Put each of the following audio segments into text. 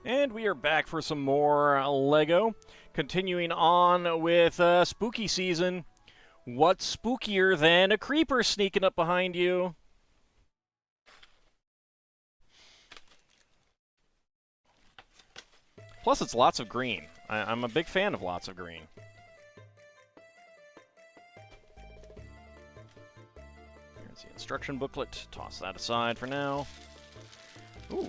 And we are back for some more Lego. Continuing on with spooky season. What's spookier than a creeper sneaking up behind you? Plus, it's lots of green. I'm a big fan of lots of green. Here's the instruction booklet. Toss that aside for now. Ooh.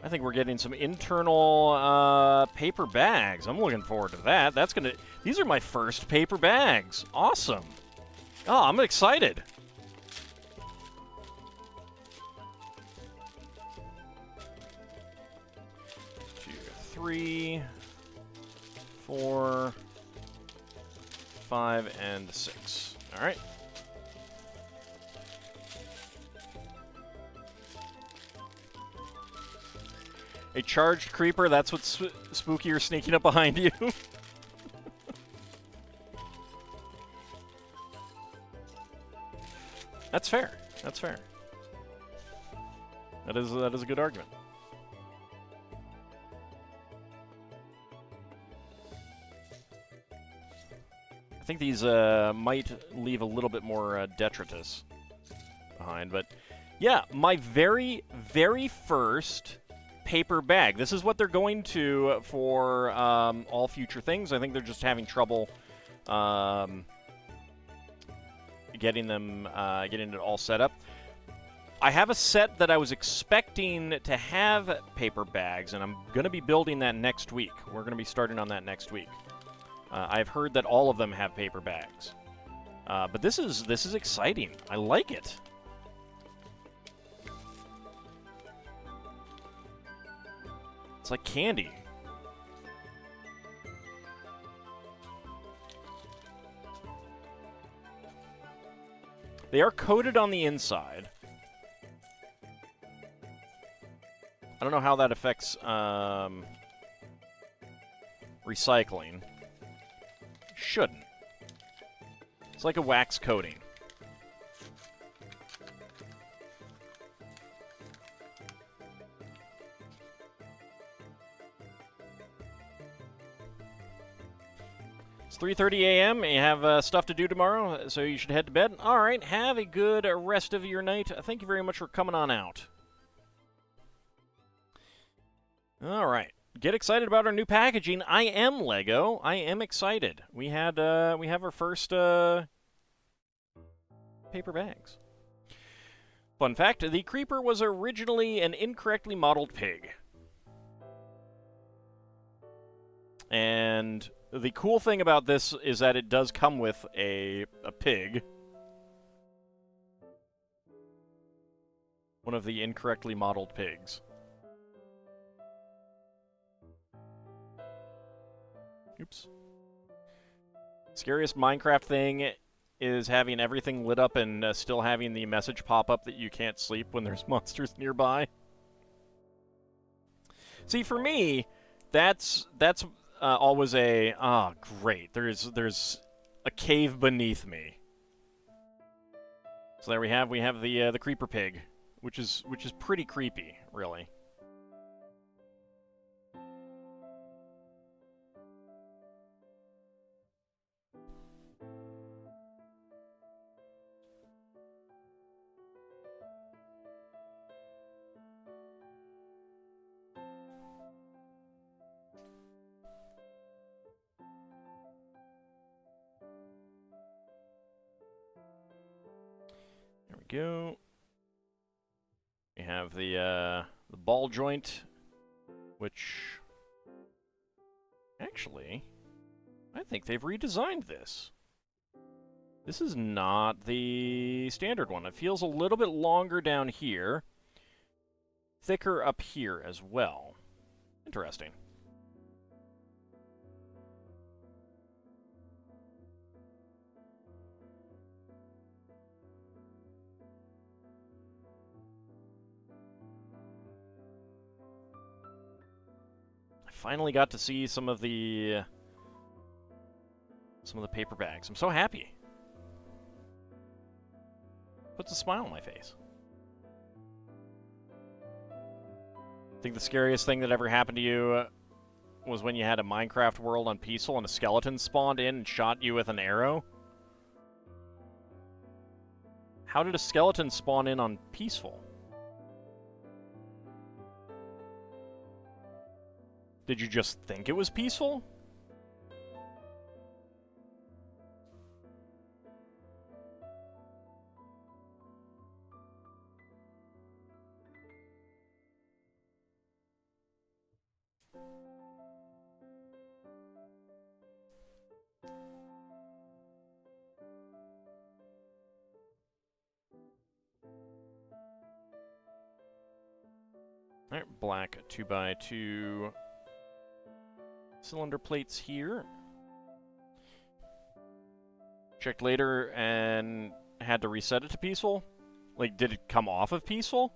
I think we're getting some internal paper bags. I'm looking forward to that. These are my first paper bags. Awesome. Oh, I'm excited. Two, 3, 4, 5, and 6. All right. A charged creeper, that's what's spookier sneaking up behind you. That's fair. That's fair. That is a good argument. I think these might leave a little bit more detritus behind, but yeah, my very, very first paper bag. This is what they're going to for all future things. I think they're just having trouble getting it all set up. I have a set that I was expecting to have paper bags, and I'm going to be building that next week. We're going to be starting on that next week. I've heard that all of them have paper bags, but this is exciting. I like it. It's like candy. They are coated on the inside. I don't know how that affects recycling. Shouldn't. It's like a wax coating. It's 3:30 a.m. You have stuff to do tomorrow, so you should head to bed. All right, have a good rest of your night. Thank you very much for coming on out. All right, get excited about our new packaging. I am Lego. I am excited. We have our first paper bags. Fun fact: the creeper was originally an incorrectly modeled pig, and the cool thing about this is that it does come with a pig. One of the incorrectly modeled pigs. Oops. Scariest Minecraft thing is having everything lit up and still having the message pop up that you can't sleep when there's monsters nearby. See, for me, that's always a great. There's a cave beneath me. So there we have the creeper pig, which is pretty creepy, really. There we go. We have the ball joint, which actually I think they've redesigned this. This is not the standard one. It feels a little bit longer down here, thicker up here as well. Interesting. Finally got to see some of the paper bags. I'm so happy. Puts a smile on my face. I think the scariest thing that ever happened to you was when you had a Minecraft world on Peaceful and a skeleton spawned in and shot you with an arrow. How did a skeleton spawn in on Peaceful? Did you just think it was peaceful? Alright, black 2x2 cylinder plates here. Checked later and had to reset it to peaceful? Like, did it come off of peaceful?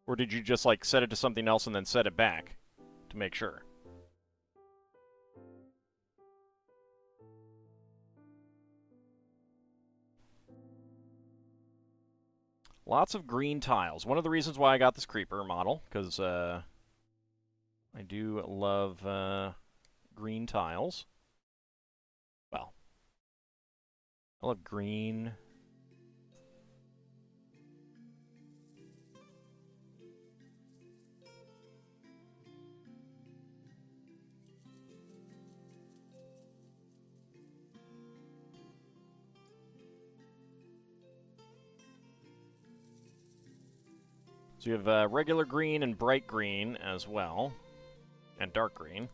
Or did you just, like, set it to something else and then set it back to make sure? Lots of green tiles. One of the reasons why I got this creeper model, because I do love green tiles. Well, I love green. So you have regular green and bright green as well, and dark green.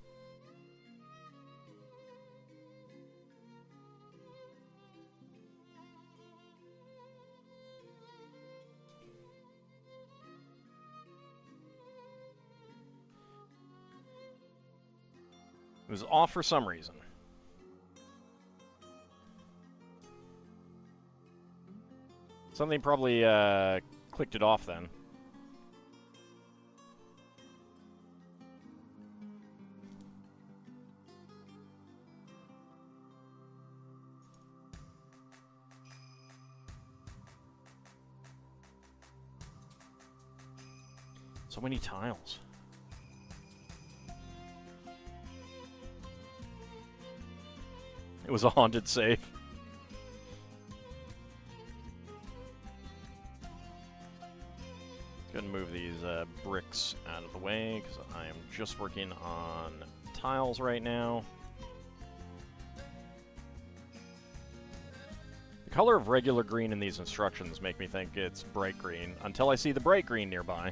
It was off for some reason. Something probably clicked it off then. So many tiles. It was a haunted save. Go ahead and move these bricks out of the way, because I am just working on tiles right now. The color of regular green in these instructions make me think it's bright green, until I see the bright green nearby.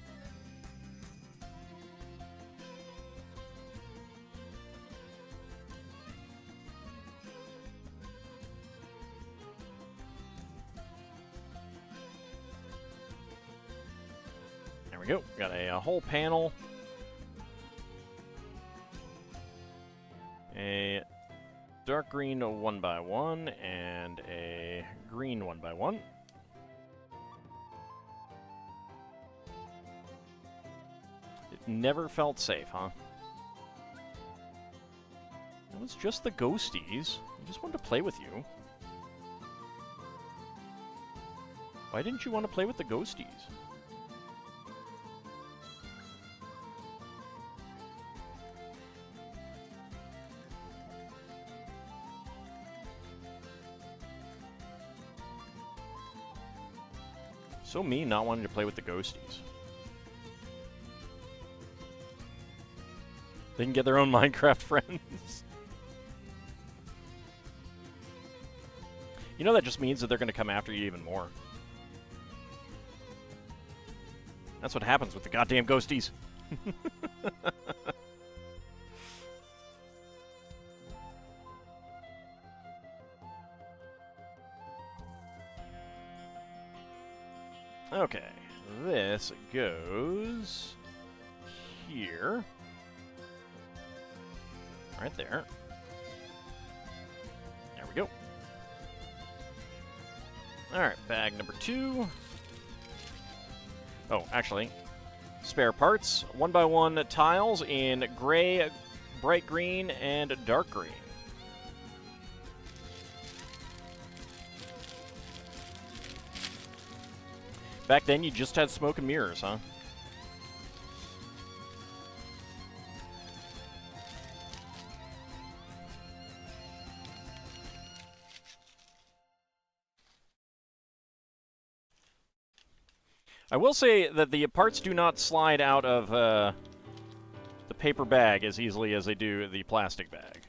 Go. Got a whole panel. A dark green 1x1 and a green 1x1. It never felt safe, huh? It was just the ghosties. I just wanted to play with you. Why didn't you want to play with the ghosties? So mean not wanting to play with the ghosties. They can get their own Minecraft friends. You know that just means that they're going to come after you even more. That's what happens with the goddamn ghosties. Okay, this goes here. Right there. There we go. Alright, bag number 2. Oh, actually, spare parts. 1x1 tiles in gray, bright green, and dark green. Back then, you just had smoke and mirrors, huh? I will say that the parts do not slide out of the paper bag as easily as they do the plastic bag.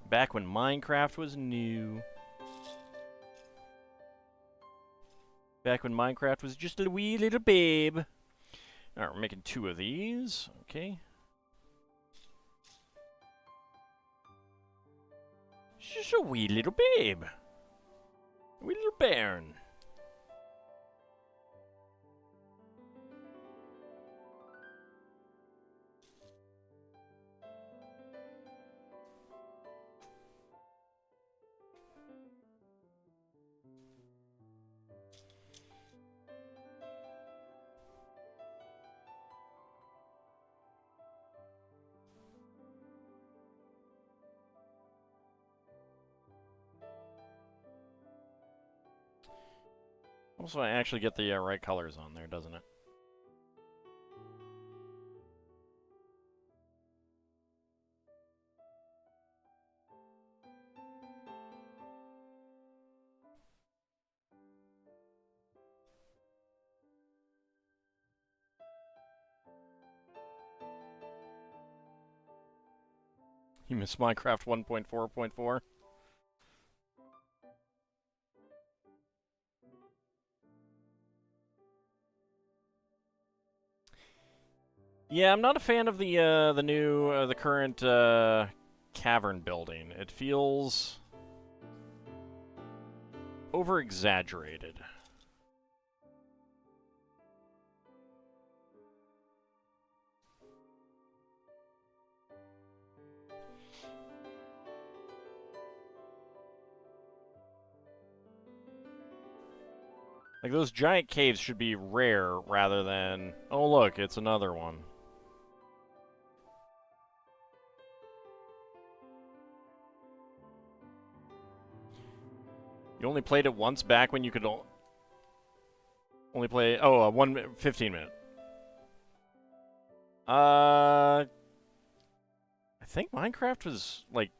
Back when Minecraft was new. Back when Minecraft was just a wee little babe. Alright, we're making 2 of these. Okay. Just a wee little babe. A wee little bairn. Also, I actually get the right colors on there, doesn't it? You miss Minecraft 1.4.4? Yeah, I'm not a fan of the current cavern building. It feels over-exaggerated. Like, those giant caves should be rare rather than... Oh, look, it's another one. You only played it once back when you could only play... Oh, 15-minute. I think Minecraft was, like...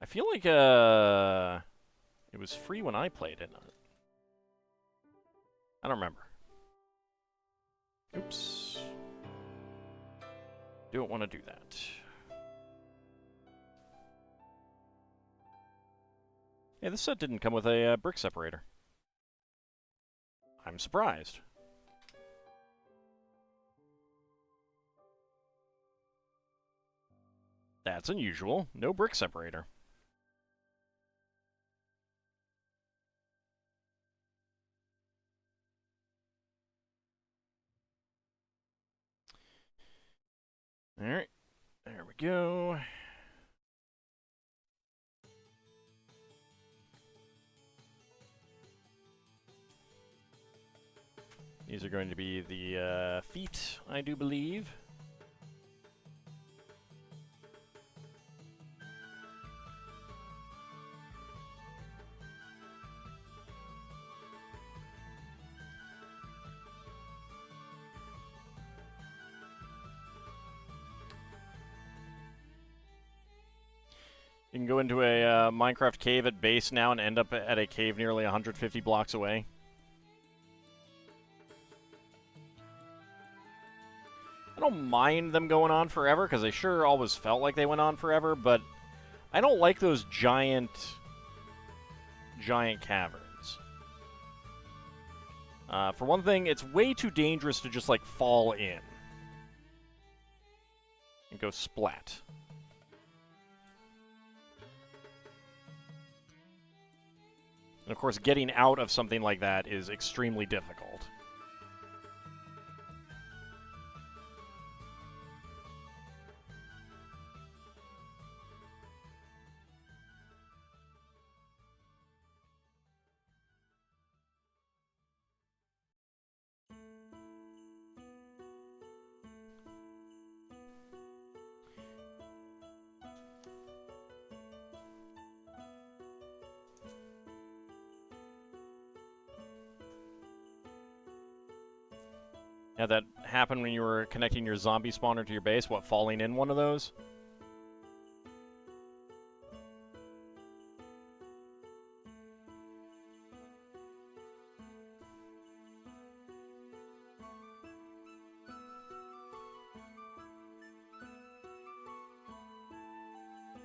I feel like, it was free when I played it. I don't remember. Oops. Don't want to do that. Yeah, this set didn't come with a brick separator. I'm surprised. That's unusual. No brick separator. Alright. There we go. These are going to be the feet, I do believe. You can go into a Minecraft cave at base now and end up at a cave nearly 150 blocks away. I don't mind them going on forever, because they sure always felt like they went on forever, but I don't like those giant caverns. For one thing, it's way too dangerous to just, like, fall in. And go splat. And of course, getting out of something like that is extremely difficult. Had that happen when you were connecting your zombie spawner to your base? What, falling in one of those?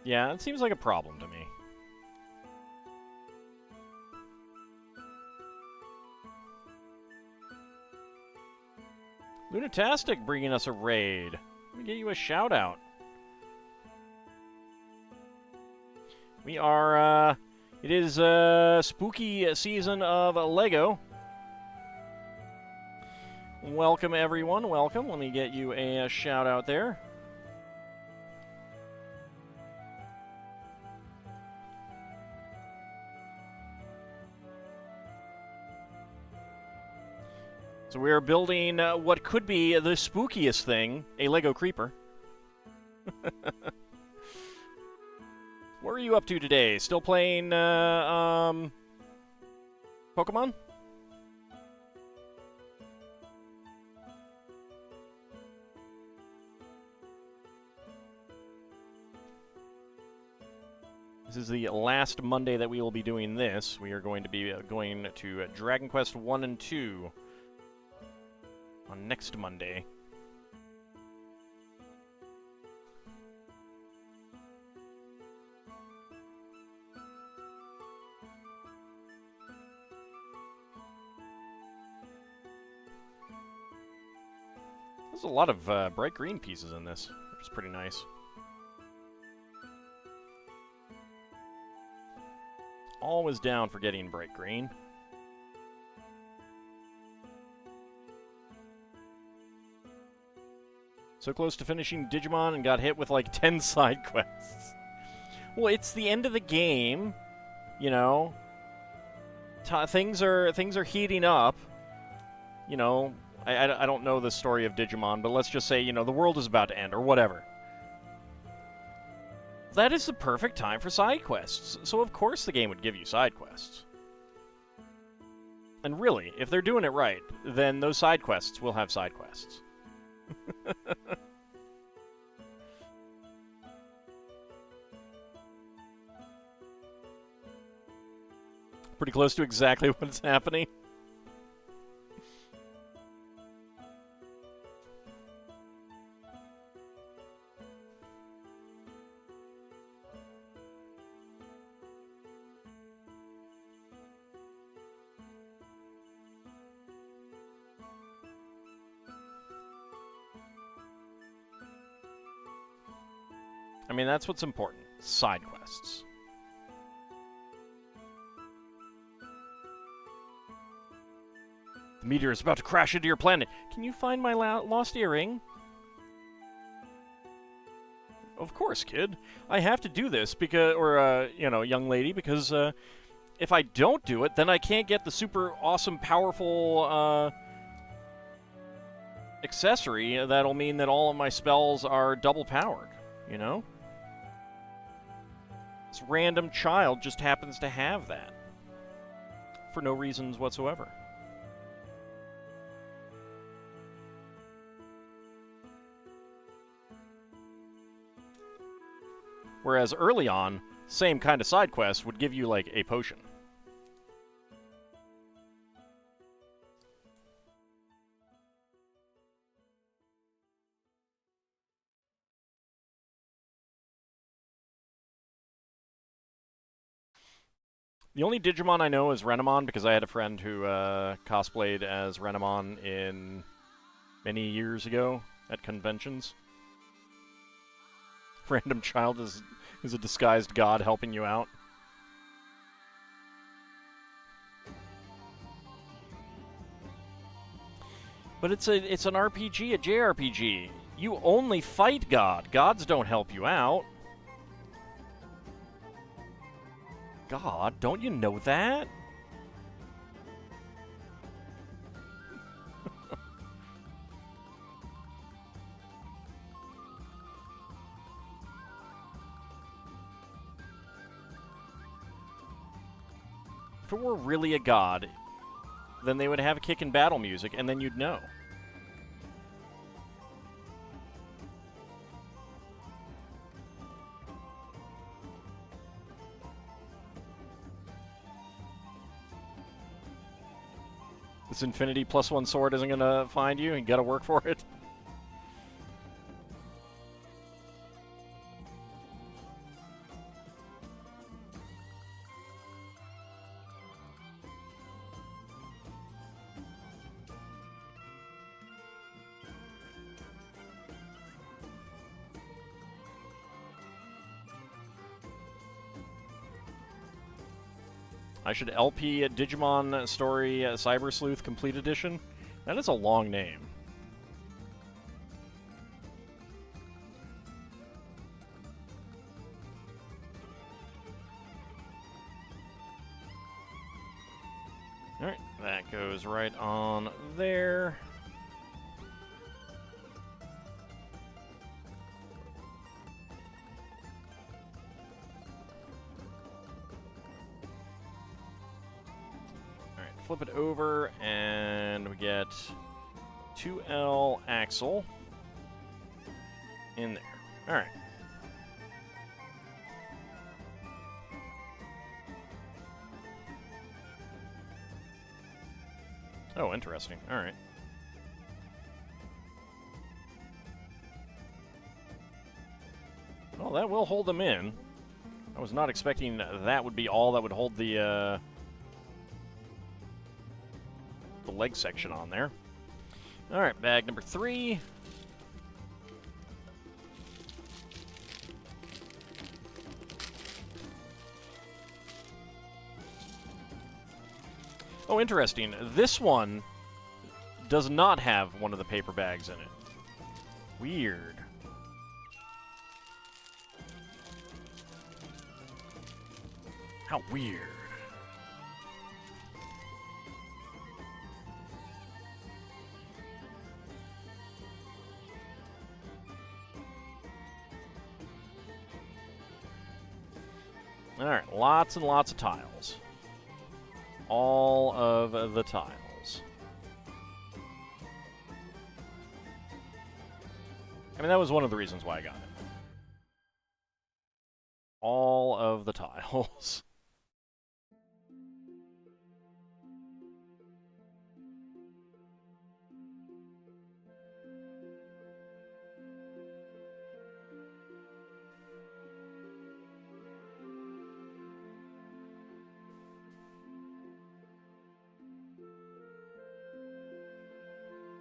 Yeah, it seems like a problem to me. Lunatastic bringing us a raid. Let me get you a shout out. We are, it is spooky season of Lego. Welcome everyone, welcome. Let me get you a shout out there. So we are building what could be the spookiest thing, a Lego creeper. What are you up to today? Still playing Pokemon? This is the last Monday that we will be doing this. We are going to be going to Dragon Quest 1 and 2 on next Monday. There's a lot of bright green pieces in this, which is pretty nice. Always down for getting bright green. So close to finishing Digimon and got hit with like 10 side quests. Well, it's the end of the game, you know. Things are heating up. You know, I don't know the story of Digimon, but let's just say, you know, the world is about to end or whatever. That is the perfect time for side quests. So of course the game would give you side quests. And really, if they're doing it right, then those side quests will have side quests. Pretty close to exactly what's happening. I mean, that's what's important. Side quests. The meteor is about to crash into your planet. Can you find my lost earring? Of course, kid. I have to do this because, or, you know, young lady, because, if I don't do it, then I can't get the super awesome, powerful, accessory that'll mean that all of my spells are double powered, you know? This random child just happens to have that. For no reasons whatsoever. Whereas early on, same kind of side quest would give you, like, a potion. The only Digimon I know is Renamon, because I had a friend who cosplayed as Renamon in many years ago at conventions. Random child is a disguised god helping you out. But it's an RPG, a JRPG. You only fight God. Gods don't help you out. God, don't you know that? If it were really a god, then they would have kick and battle music, and then you'd know. This infinity +1 sword isn't gonna find you, and you gotta work for it. I should LP Digimon Story Cyber Sleuth Complete Edition. That is a long name. Alright, that goes right on there. Flip it over, and we get 2L axle in there. All right. Oh, interesting. All right. Well, that will hold them in. I was not expecting that would be all that would hold the leg section on there. All right, bag number 3. Oh, interesting. This one does not have one of the paper bags in it. Weird. How weird. Alright, lots and lots of tiles. All of the tiles. I mean, that was one of the reasons why I got it. All of the tiles.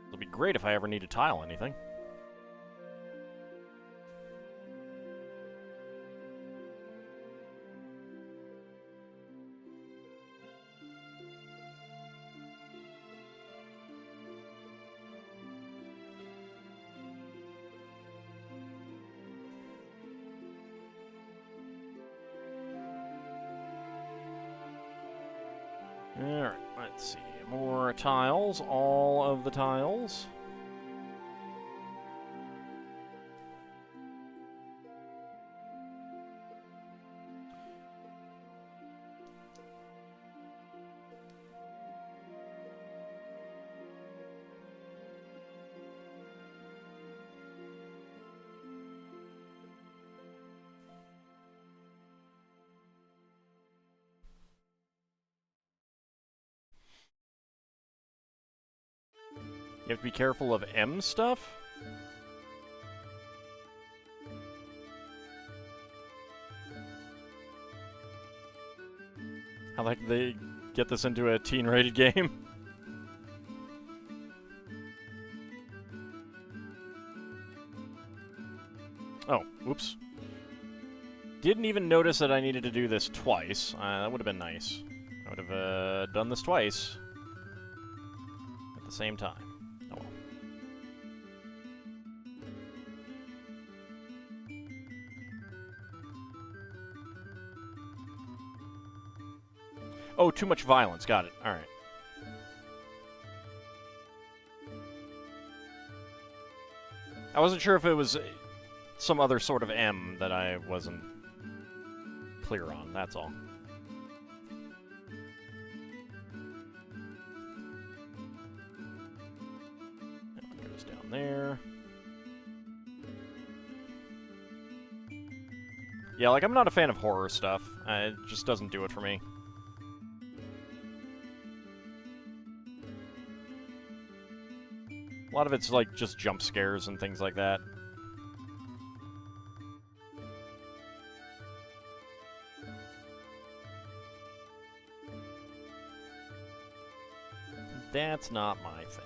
It'll be great if I ever need to tile anything. Alright, let's see. More tiles. All of the tiles. You have to be careful of M stuff? How the heck did they get this into a teen-rated game? Oh, whoops. Didn't even notice that I needed to do this twice. That would have been nice. I would have done this twice at the same time. Oh well. Oh, too much violence. Got it. All right. I wasn't sure if it was some other sort of M that I wasn't clear on. That's all. That one goes down there. Yeah, like, I'm not a fan of horror stuff. It just doesn't do it for me. lot of it's like just jump scares and things like that. That's not my thing.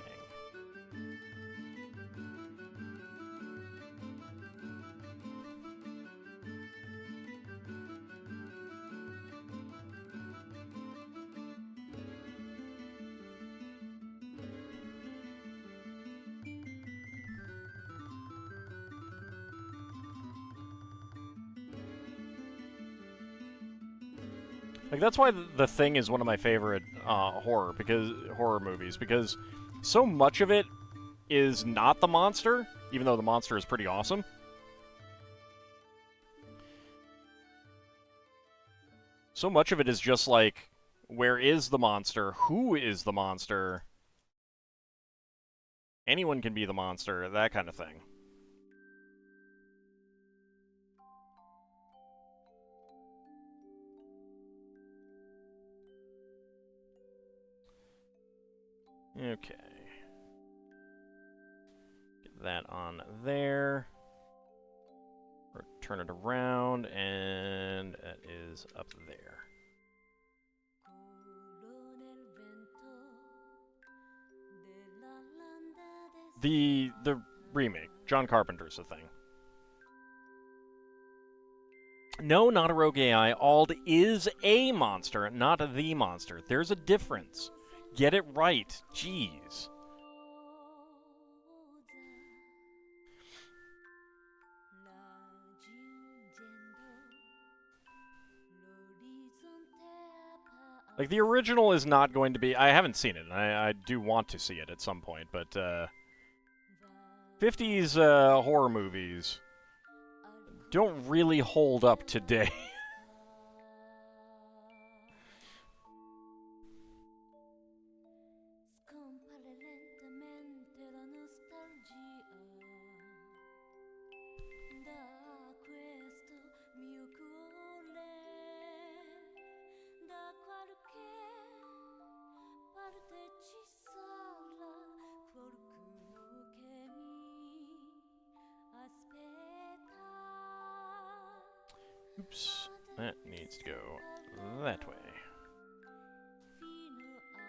Like, that's why The Thing is one of my favorite horror movies, because so much of it is not the monster, even though the monster is pretty awesome. So much of it is just like, where is the monster? Who is the monster? Anyone can be the monster, that kind of thing. Okay. Get that on there. Turn it around, and that is up there. The remake, John Carpenter's The Thing. No, not a rogue AI. Ald is a monster, not the monster. There's a difference. Get it right. Jeez. Like, the original is not going to be... I haven't seen it, and I do want to see it at some point, but, 50s horror movies don't really hold up today. Oops, that needs to go that way.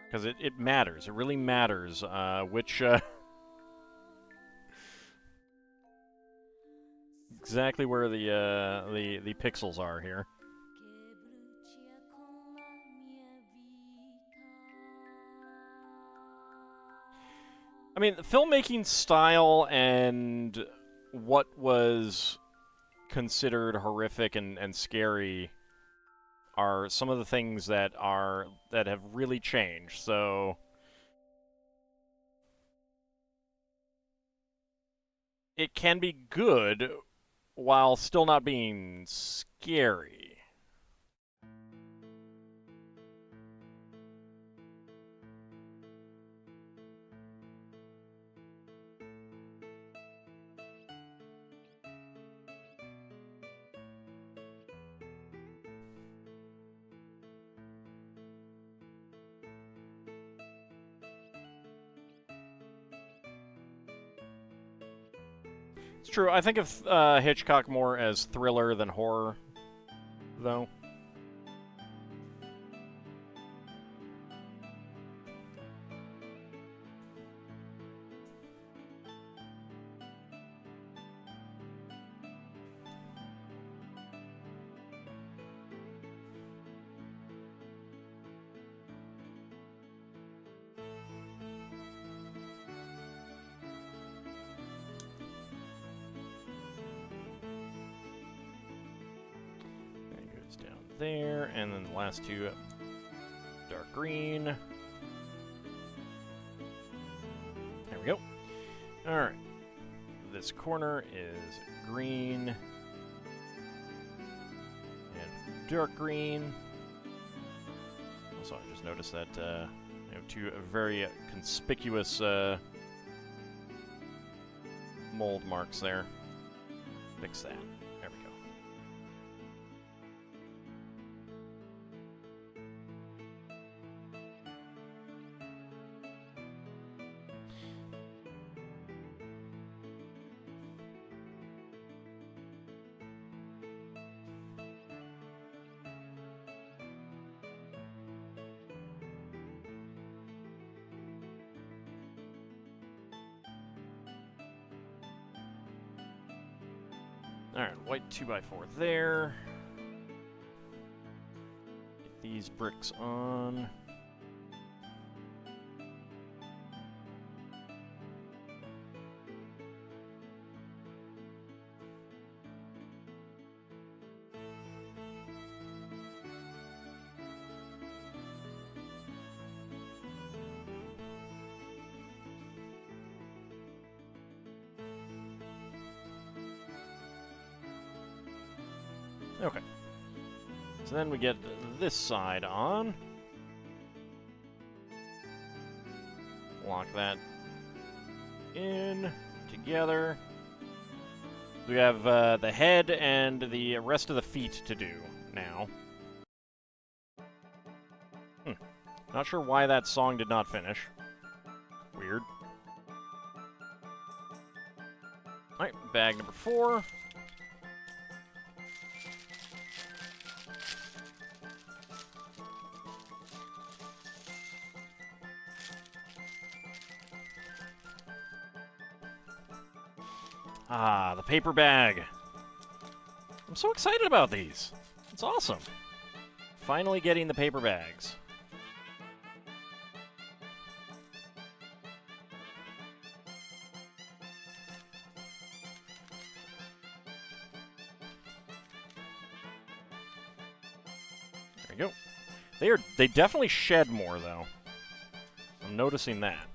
Because it matters. It really matters which... exactly where the pixels are here. I mean, the filmmaking style and what was considered horrific and scary are some of the things that have really changed. So it can be good while still not being scary. It's true. I think of Hitchcock more as thriller than horror, though. Down there, and then the last two dark green. There we go. Alright. This corner is green and dark green. Also, I just noticed that I have two very conspicuous mold marks there. Fix that. There we go. Alright, white 2x4 there. Get these bricks on. Okay. So then we get this side on. Lock that in together. We have the head and the rest of the feet to do now. Not sure why that song did not finish. Weird. Alright, bag number 4. Ah, the paper bag. I'm so excited about these. It's awesome. Finally getting the paper bags. There you go. They definitely shed more though. I'm noticing that.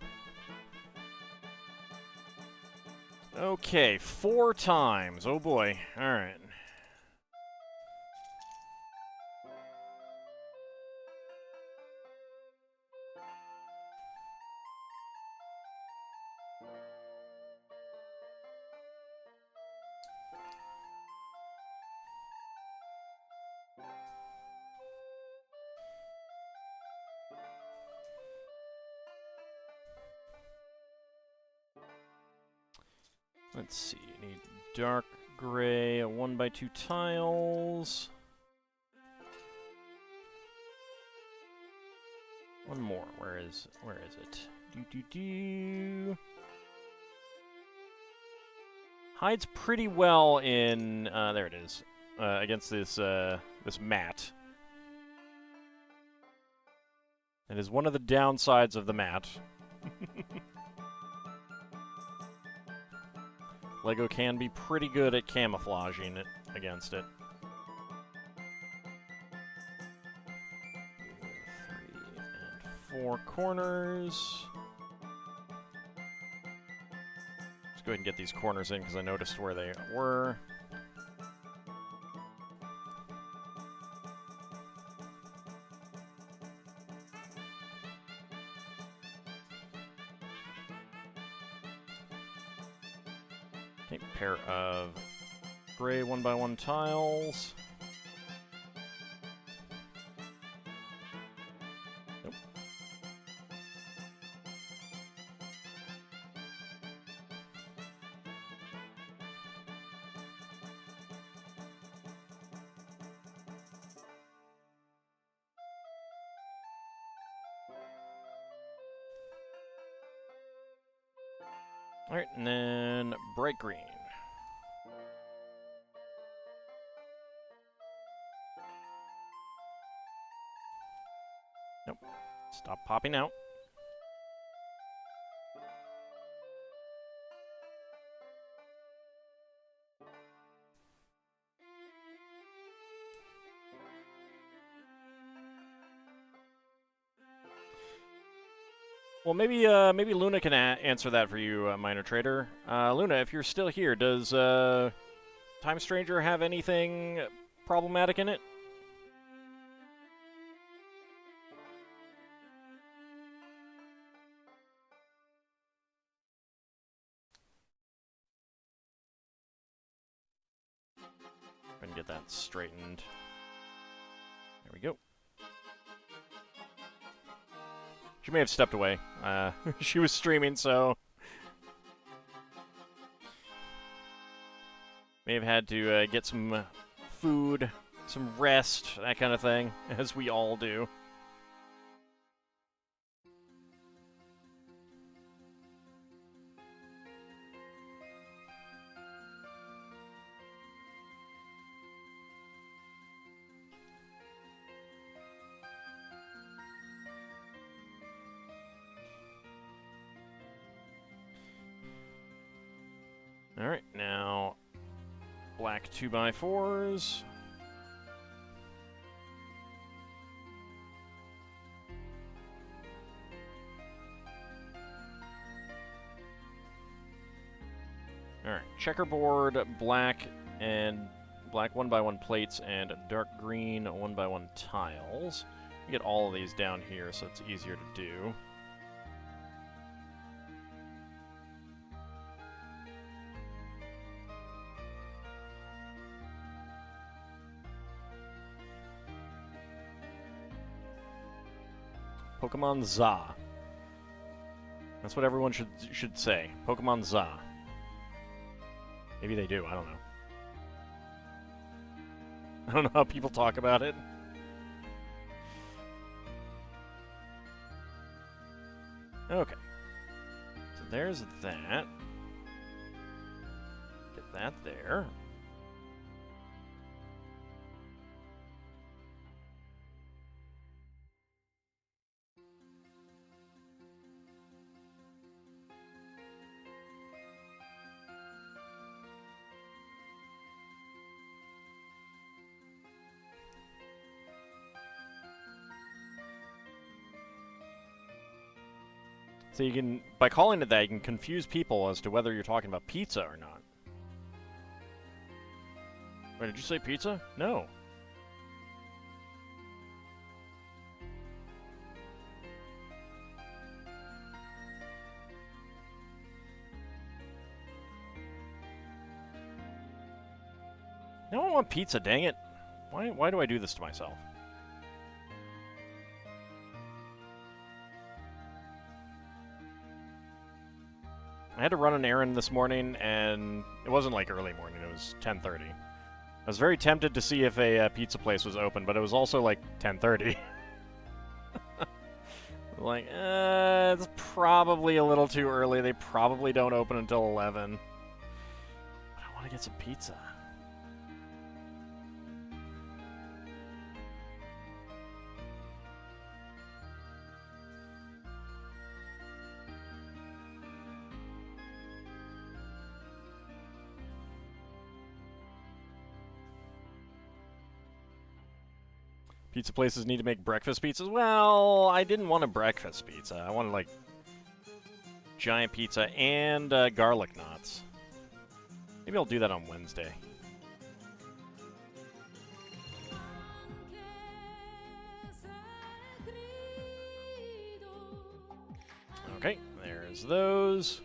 Okay, 4 times. Oh boy. Alright. Let's see. Need dark gray, a 1x2 tiles. One more. Where is it? Do. Hides pretty well in there it is. Against this this mat. It is one of the downsides of the mat. Lego can be pretty good at camouflaging it against it. 3 and 4 corners. Let's go ahead and get these corners in because I noticed where they were. Okay, pair of gray 1x1 tiles. Nope. Alright, and then bright green. Nope. Stop popping out. Well, maybe Luna can answer that for you, Minor Trader. Luna, if you're still here, does Time Stranger have anything problematic in it? And get that straightened. There we go. She may have stepped away. She was streaming, so may have had to get some food, some rest, that kind of thing, as we all do. Alright, now black 2x4s. Alright, checkerboard, black, and black 1x1 plates, and dark green 1x1 tiles. You get all of these down here so it's easier to do. Pokemon Za. That's what everyone should say. Pokemon Za. Maybe they do, I don't know. I don't know how people talk about it. Okay. So there's that. Get that there. So you can, by calling it that, you can confuse people as to whether you're talking about pizza or not. Wait, did you say pizza? No. I don't want pizza, dang it. Why do I do this to myself? I had to run an errand this morning, and it wasn't like early morning, it was 10:30. I was very tempted to see if a pizza place was open, but it was also like 10:30. Like, it's probably a little too early. They probably don't open until 11. But I want to get some pizza. Pizza places need to make breakfast pizzas? Well, I didn't want a breakfast pizza. I wanted, like, giant pizza and garlic knots. Maybe I'll do that on Wednesday. Okay, there's those.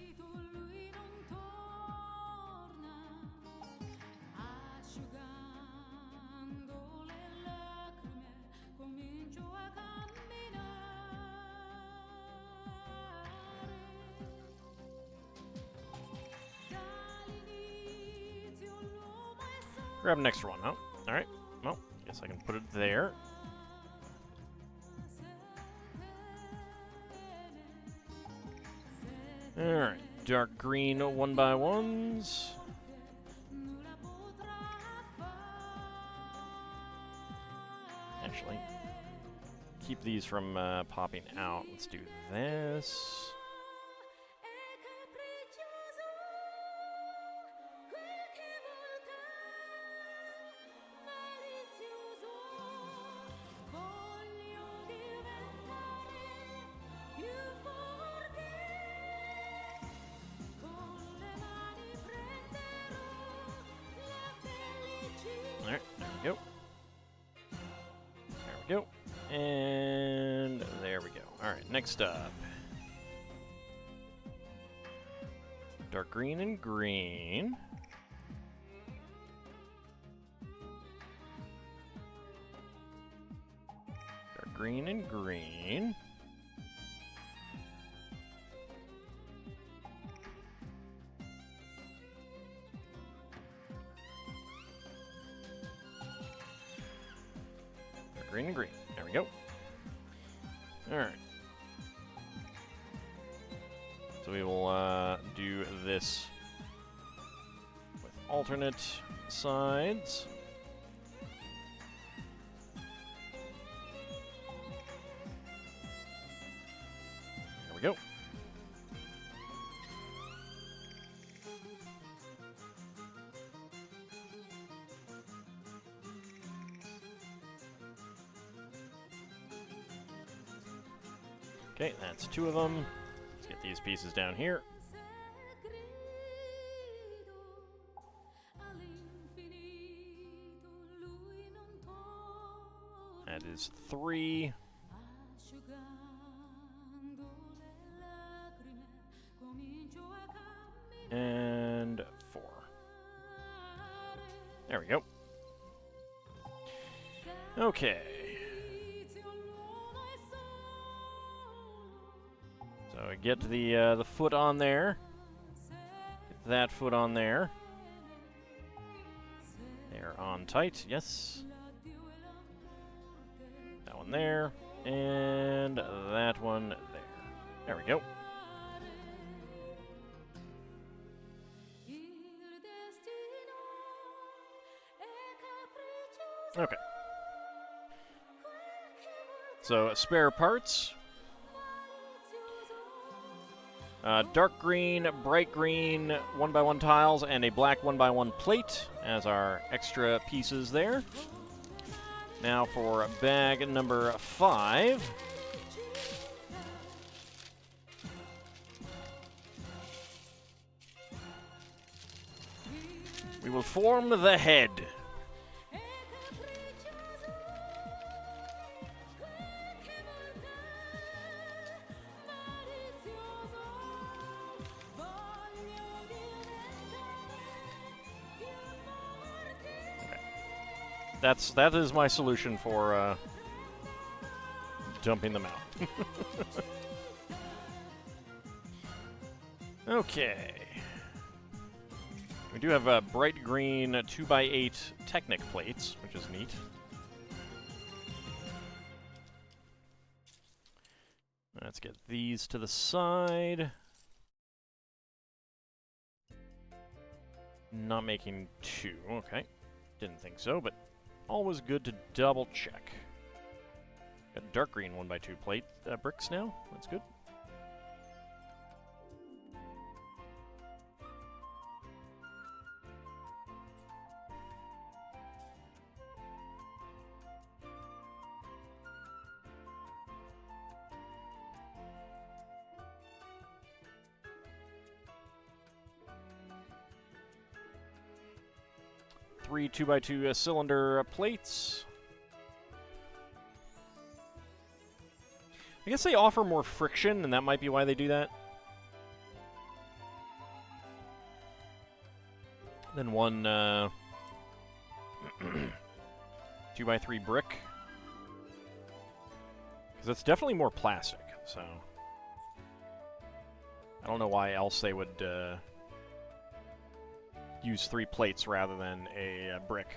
Grab an extra one, huh? Alright, well, guess I can put it there. Alright, dark green 1x1s. Actually, keep these from popping out. Let's do this. Alright, there we go. There we go. And there we go. Alright, next up. Dark green and green. Dark green and green. Green and green. There we go. Alright. So we will do this with alternate sides. There we go. Okay, that's 2 of them. Let's get these pieces down here. That is 3. And 4. There we go. Okay. So we get the foot on there. Get that foot on there. They're on tight, yes. That one there, and that one there. There we go. Okay. So, spare parts. Dark green, bright green 1x1 tiles, and a black 1x1 plate as our extra pieces there. Now for bag number 5. We will form the head. That is my solution for dumping them out. Okay. We do have bright green 2x8 Technic plates, which is neat. Let's get these to the side. Not making 2. Okay. Didn't think so, but always good to double check. Got dark green 1x2 plate bricks now. That's good. Three 2x2 cylinder plates. I guess they offer more friction, and that might be why they do that. Then one 2x3 brick. Because it's definitely more plastic, so I don't know why else they would use 3 plates rather than a brick.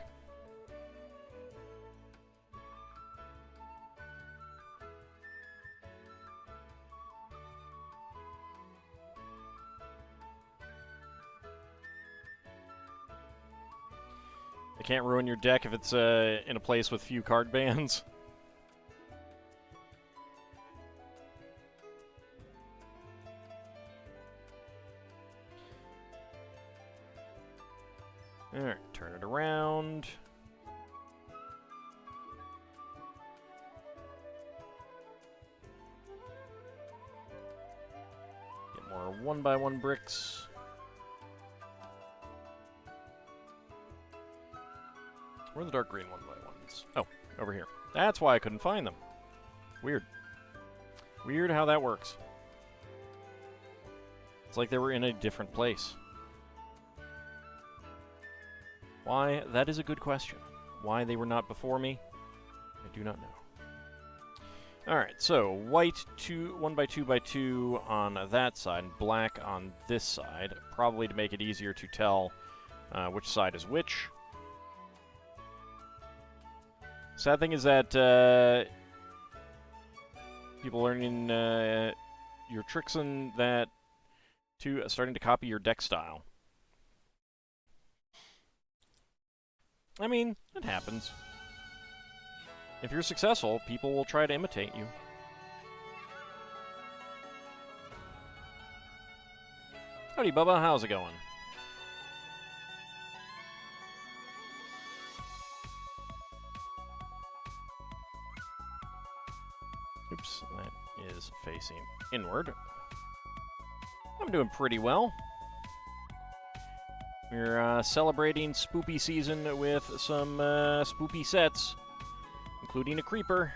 They can't ruin your deck if it's in a place with few card bands. Alright, turn it around. Get more 1x1 bricks. Where are the dark green 1x1s? Oh, over here. That's why I couldn't find them. Weird. Weird how that works. It's like they were in a different place. Why? That is a good question. Why they were not before me, I do not know. Alright, so white 1x2x2 on that side, and black on this side, probably to make it easier to tell which side is which. Sad thing is that people learning your tricks in that starting to copy your deck style. I mean, it happens. If you're successful, people will try to imitate you. Howdy, Bubba. How's it going? Oops, that is facing inward. I'm doing pretty well. We're celebrating spoopy season with some spoopy sets, including a creeper.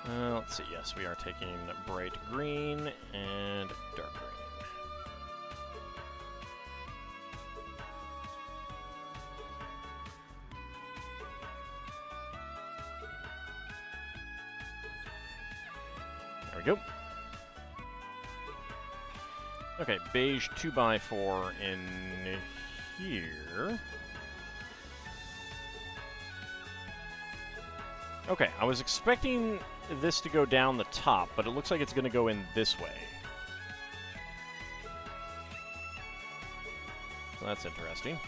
Let's see, yes, we are taking bright green and dark green. There we go. Okay, beige 2x4 in here. Okay, I was expecting this to go down the top, but it looks like it's going to go in this way. So that's interesting.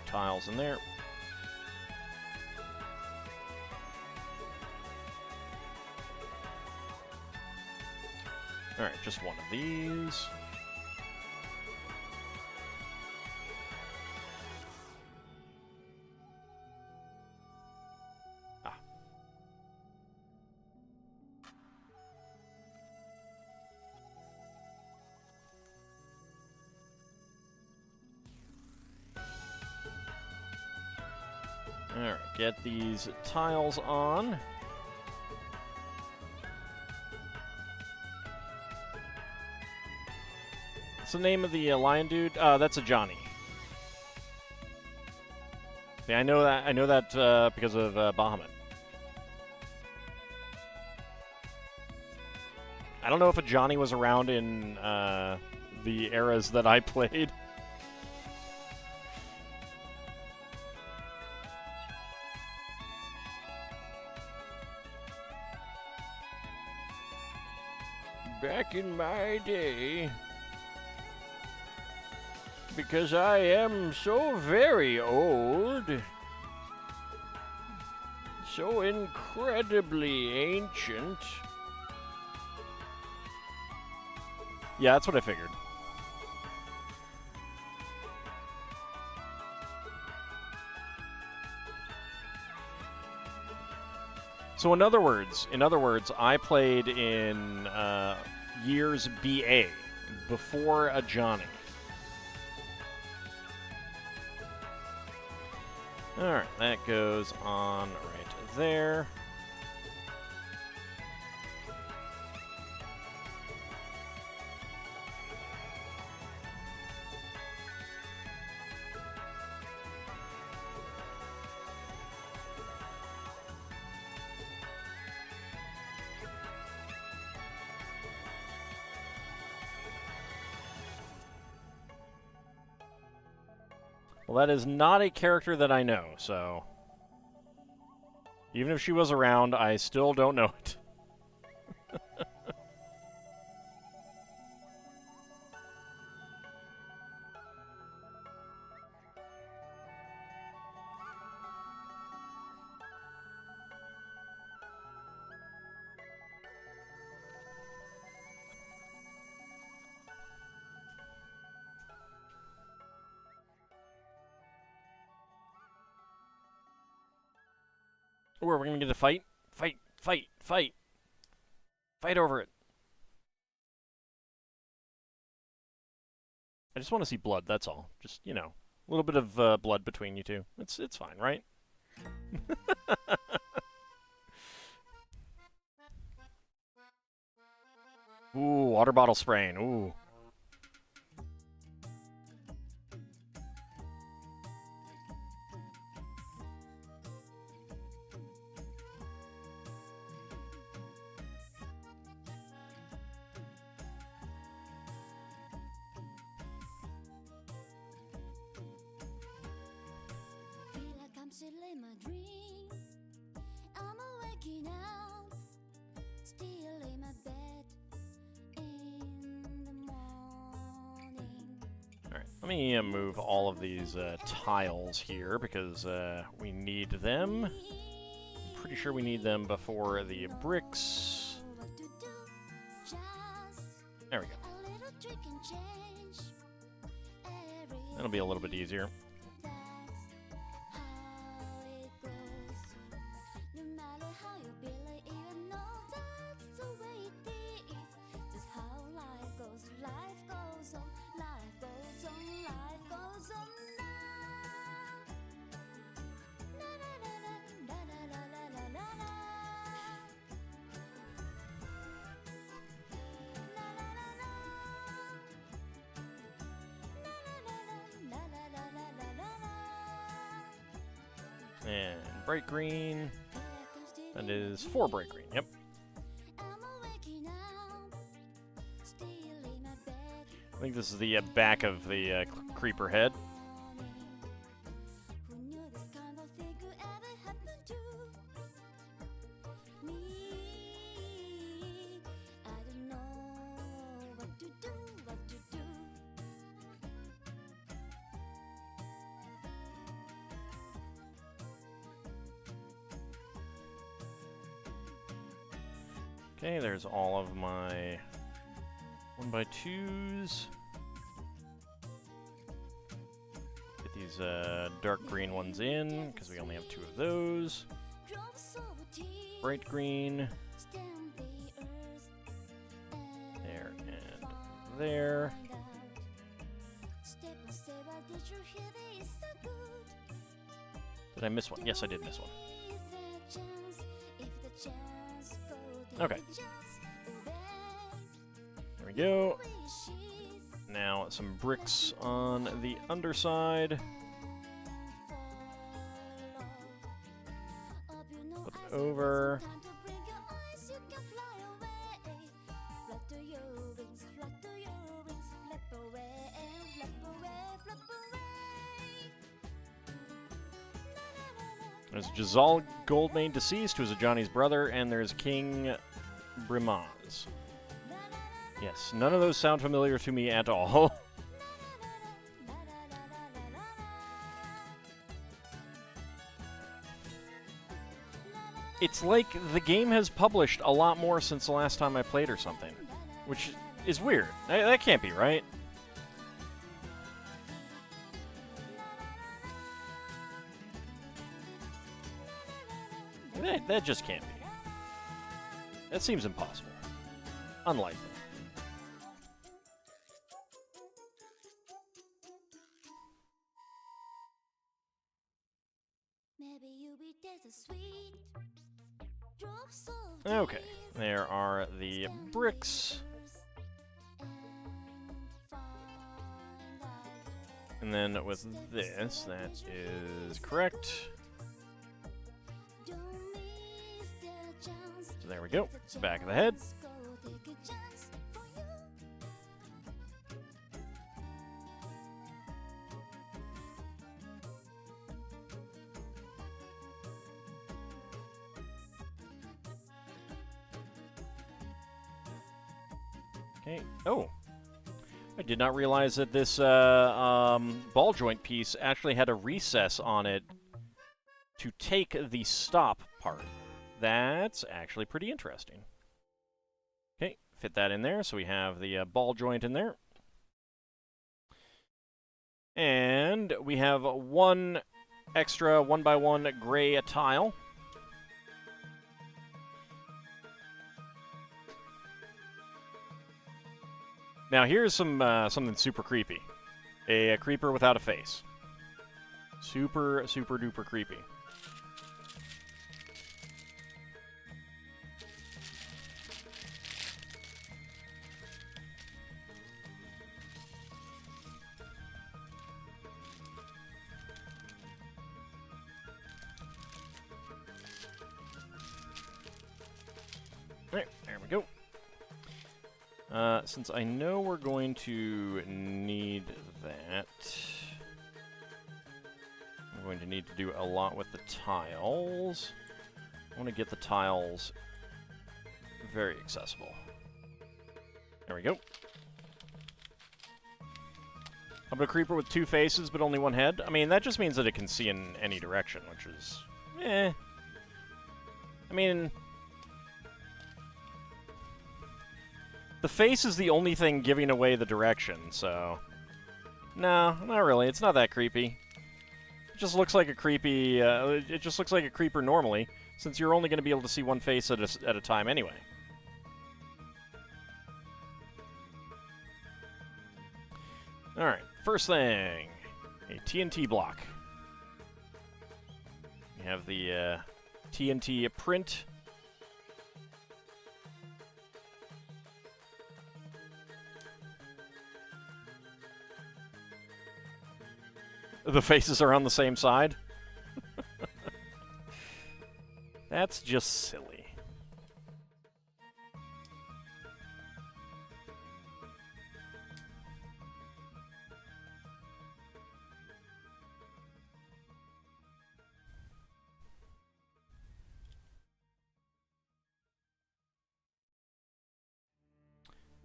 Tiles in there. Alright, just one of these. Alright, get these tiles on. What's the name of the lion dude? That's a Johnny. Yeah, I know that. I know that because of Bahamut. I don't know if a Johnny was around in the eras that I played. Back in my day, because I am so very old, so incredibly ancient. Yeah, that's what I figured. So in other words, I played in years BA, before a Johnny. Alright, that goes on right there. Well, that is not a character that I know, so... Even if she was around, I still don't know it. We're gonna get a fight? Fight, fight, fight. Fight over it. I just want to see blood, that's all. Just, you know, a little bit of blood between you two. It's fine, right? Ooh, water bottle spraying. Ooh. Still in my dream, I'm waking up, still in my bed in the morning. Alright, let me move all of these tiles here because we need them. I'm pretty sure we need them before the bricks. There we go. A little trick and change. That'll be a little bit easier. That's how it goes. No matter how you feel, even though that's the way it is. Just how life goes. Life goes on. Life goes on. Life goes on now. La la la la la la la la la la. La la la la. La la la la la la la la. And bright green. That is 4 bright green. Yep. I'm waking up, still in my bed. I think this is the back of the creeper head. Who knew this kind of thing could ever happen to me? I don't know what to do, what to do. Okay, there's all of my 1x2s. Get these dark green ones in, because we only have 2 of those. Drove so deep, Bright green, stamp the earth, there and there. find out. Step by step, did you hear this so good? Did I miss one? Yes, I did miss one. Okay. There we go. Now some bricks on the underside. Flip it over. There's Jazal Goldmane deceased, who is Johnny's brother, and there's King Brimaz. Yes, none of those sound familiar to me at all. It's like the game has published a lot more since the last time I played or something, which is weird. That can't be right. That just can't be. That seems impossible. Unlikely. Okay, there are the bricks. And then with this, that is correct. So there we go. Back of the head. Okay. Oh. I did not realize that this ball joint piece actually had a recess on it to take the stop part. That's actually pretty interesting. Okay, fit that in there, so we have the ball joint in there. And we have one extra 1x1 gray tile. Now here's something super creepy. A creeper without a face. Super, super duper creepy. Alright, there we go. Since I know we're going to need that, I'm going to need to do a lot with the tiles. I want to get the tiles very accessible. There we go. How about a creeper with 2 faces but only 1 head? I mean, that just means that it can see in any direction, which is... eh. I mean... The face is the only thing giving away the direction, so... No, not really. It's not that creepy. It just looks like a creepy... it just looks like a creeper normally, since you're only going to be able to see one face at a time anyway. Alright, first thing. A TNT block. We have the TNT print. The faces are on the same side. That's just silly.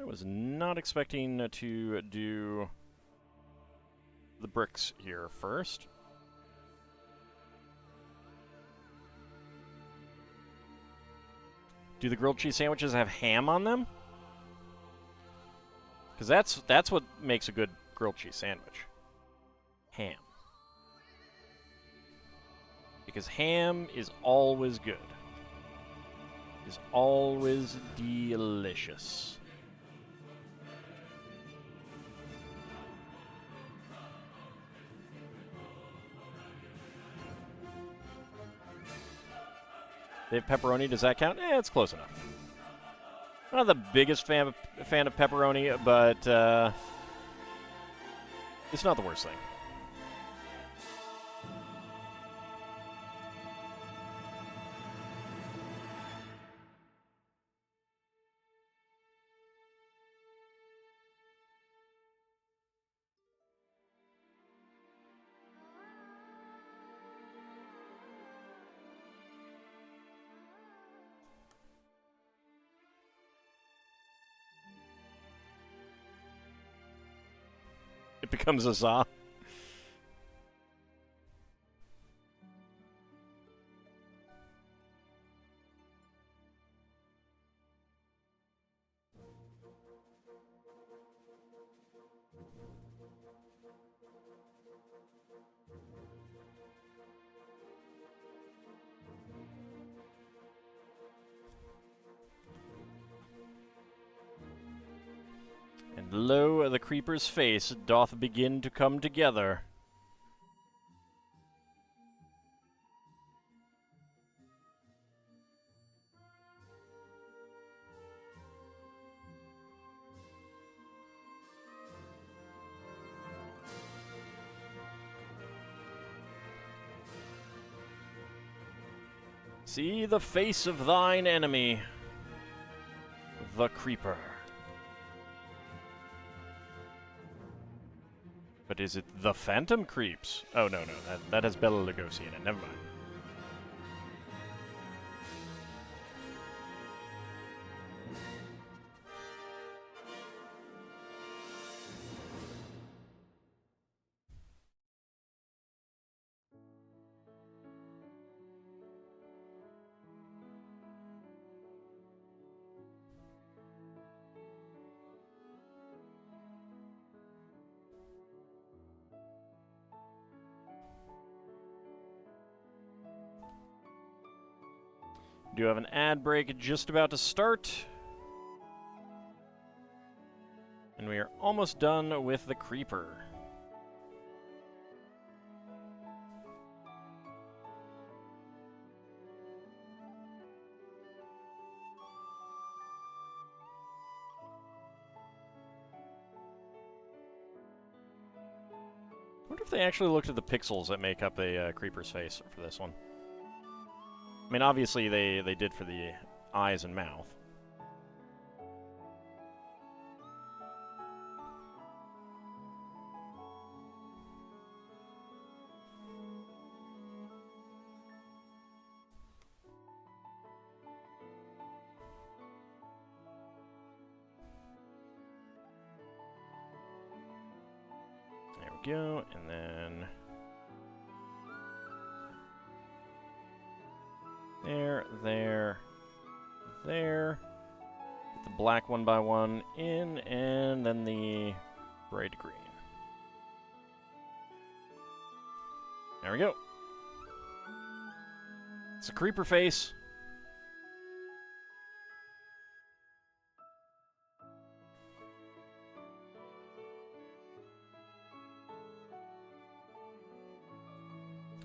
I was not expecting to do the bricks here first. Do the grilled cheese sandwiches have ham on them? Because that's what makes a good grilled cheese sandwich. Ham. Because ham is always good. Is always delicious. They have pepperoni. Does that count? It's close enough. I'm not the biggest fan of pepperoni, but it's not the worst thing. It becomes a za. And lo, the creeper's face doth begin to come together. See the face of thine enemy, the creeper. But is it the Phantom Creeps? Oh, no, that has Bela Lugosi in it. Never mind. Do have an ad break just about to start. And we are almost done with the creeper. I wonder if they actually looked at the pixels that make up a creeper's face for this one. I mean, obviously they did for the eyes and mouth. There we go, and then... there. the black 1x1 in, and then the bright green. There we go. It's a creeper face.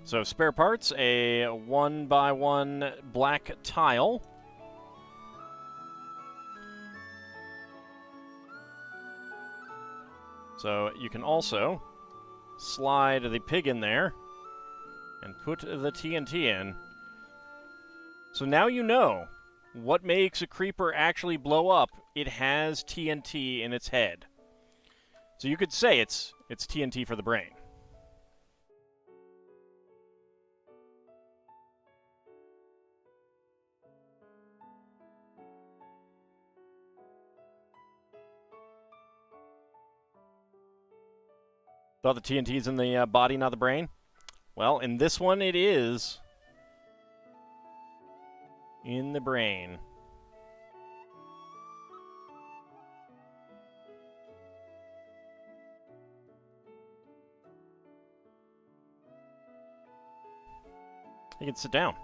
So spare parts, a 1x1 black tile. So you can also slide the pig in there and put the TNT in. So now you know what makes a creeper actually blow up. It has TNT in its head. So you could say it's TNT for the brain. Thought the TNT's in the body, not the brain? Well, in this one, it is in the brain. You can sit down.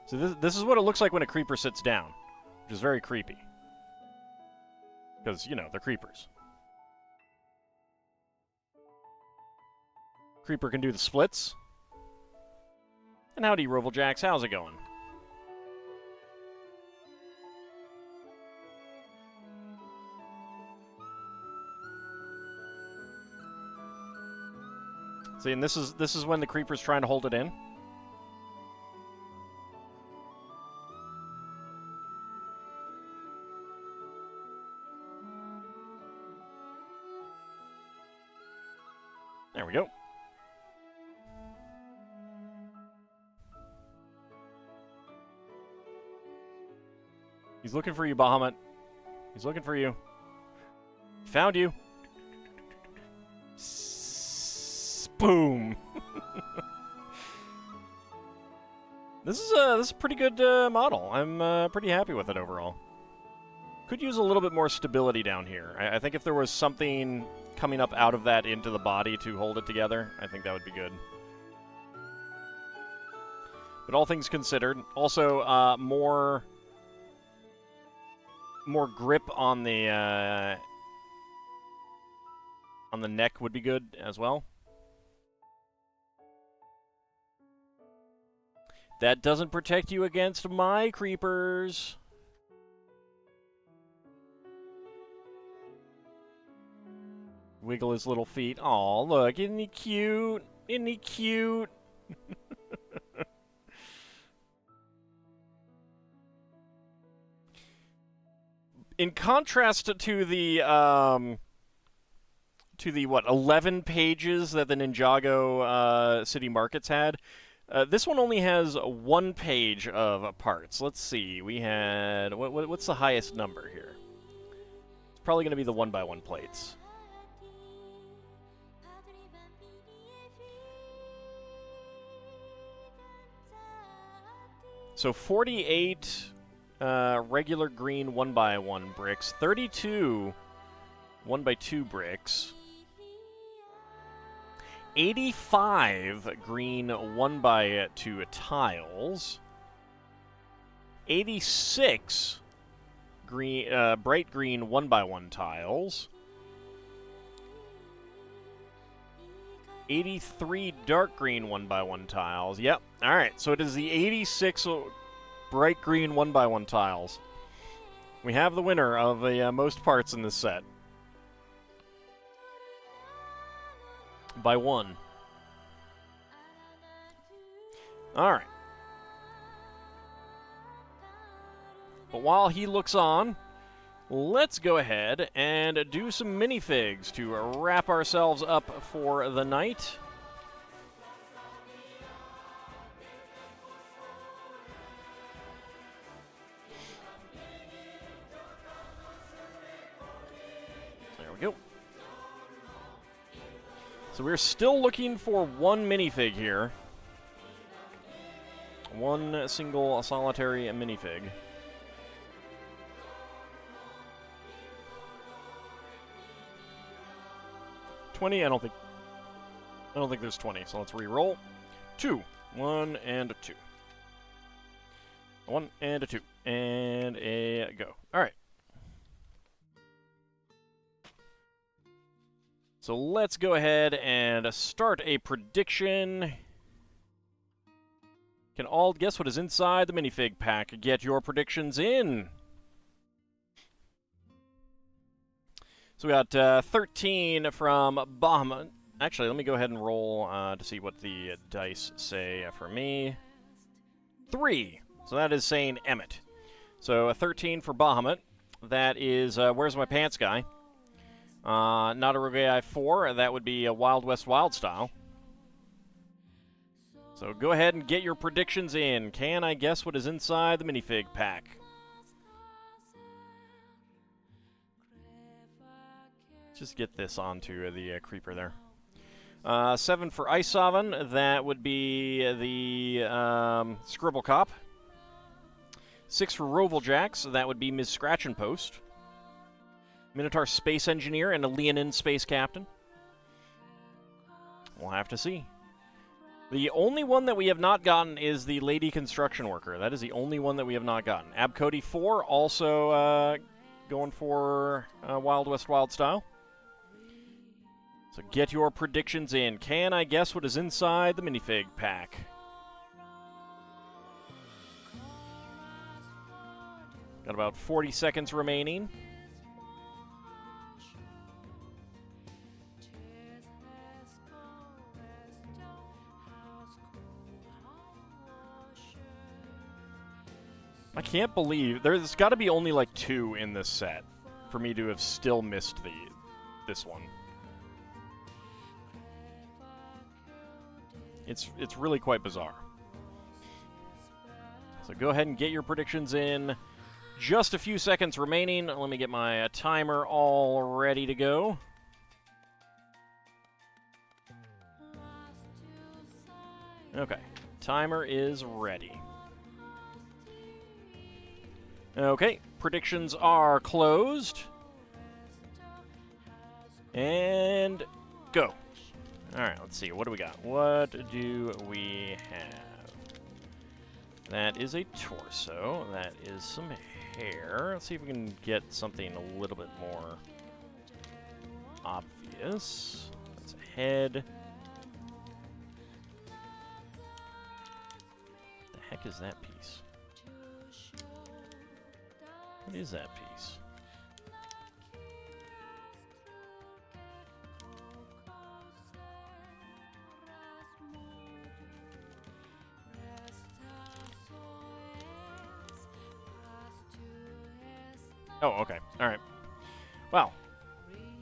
So this is what it looks like when a creeper sits down, which is very creepy. Because, you know, they're creepers. Creeper can do the splits. And howdy, Roval Jacks, how's it going? See, and this is when the creeper's trying to hold it in. There we go. He's looking for you, Bahamut. He's looking for you. Found you. Boom. This is a pretty good model. I'm pretty happy with it overall. Could use a little bit more stability down here. I think if there was something coming up out of that into the body to hold it together, I think that would be good. But all things considered, also more grip on the neck would be good as well. That doesn't protect you against my creepers. Wiggle his little feet. Aw, look, isn't he cute? Isn't he cute? In contrast to the what, 11 pages that the Ninjago City Markets had, this one only has 1 page of parts. Let's see. We had what's the highest number here? It's probably going to be the 1x1 plates. So 48 regular green 1x1 bricks, 32 1x2 bricks, 85 green 1x2 tiles, 86 green, bright green 1x1 tiles, 83 dark green 1x1 tiles. Yep. All right. So it is the 86 bright green 1x1 tiles. We have the winner of the most parts in this set. By 1. All right. But while he looks on, let's go ahead and do some minifigs to wrap ourselves up for the night. There we go. So we're still looking for 1 minifig here. 1 single solitary minifig. 20? I don't think there's 20, so let's re-roll. 2. 1 and a 2. 1 and a 2. And a go. Alright. So let's go ahead and start a prediction. Can all guess what is inside the minifig pack? Get your predictions in. So we got 13 from Bahamut. Actually, let me go ahead and roll to see what the dice say for me. 3. So that is saying Emmett. So a 13 for Bahamut. That is Where's My Pants Guy. Not a Rugai 4. That would be a Wild West Wild style. So go ahead and get your predictions in. Can I guess what is inside the minifig pack? Just get this onto the creeper there. 7 for Ice Oven. That would be the Scribble Cop. 6 for Roval Jacks. That would be Ms. Scratch and Post. Minotaur Space Engineer and a Leonin Space Captain. We'll have to see. The only one that we have not gotten is the Lady Construction Worker. That is the only one that we have not gotten. Abcody 4 also going for Wild West Wild style. So get your predictions in. Can I guess what is inside the minifig pack? Got about 40 seconds remaining. I can't believe there's got to be only like 2 in this set for me to have still missed this one. It's really quite bizarre. So go ahead and get your predictions in. Just a few seconds remaining. Let me get my timer all ready to go. Okay, timer is ready. Okay, predictions are closed. And go. Alright, let's see. What do we got? What do we have? That is a torso. That is some hair. Let's see if we can get something a little bit more obvious. That's a head. What the heck is that piece? What is that piece? Oh, okay. All right. Wow.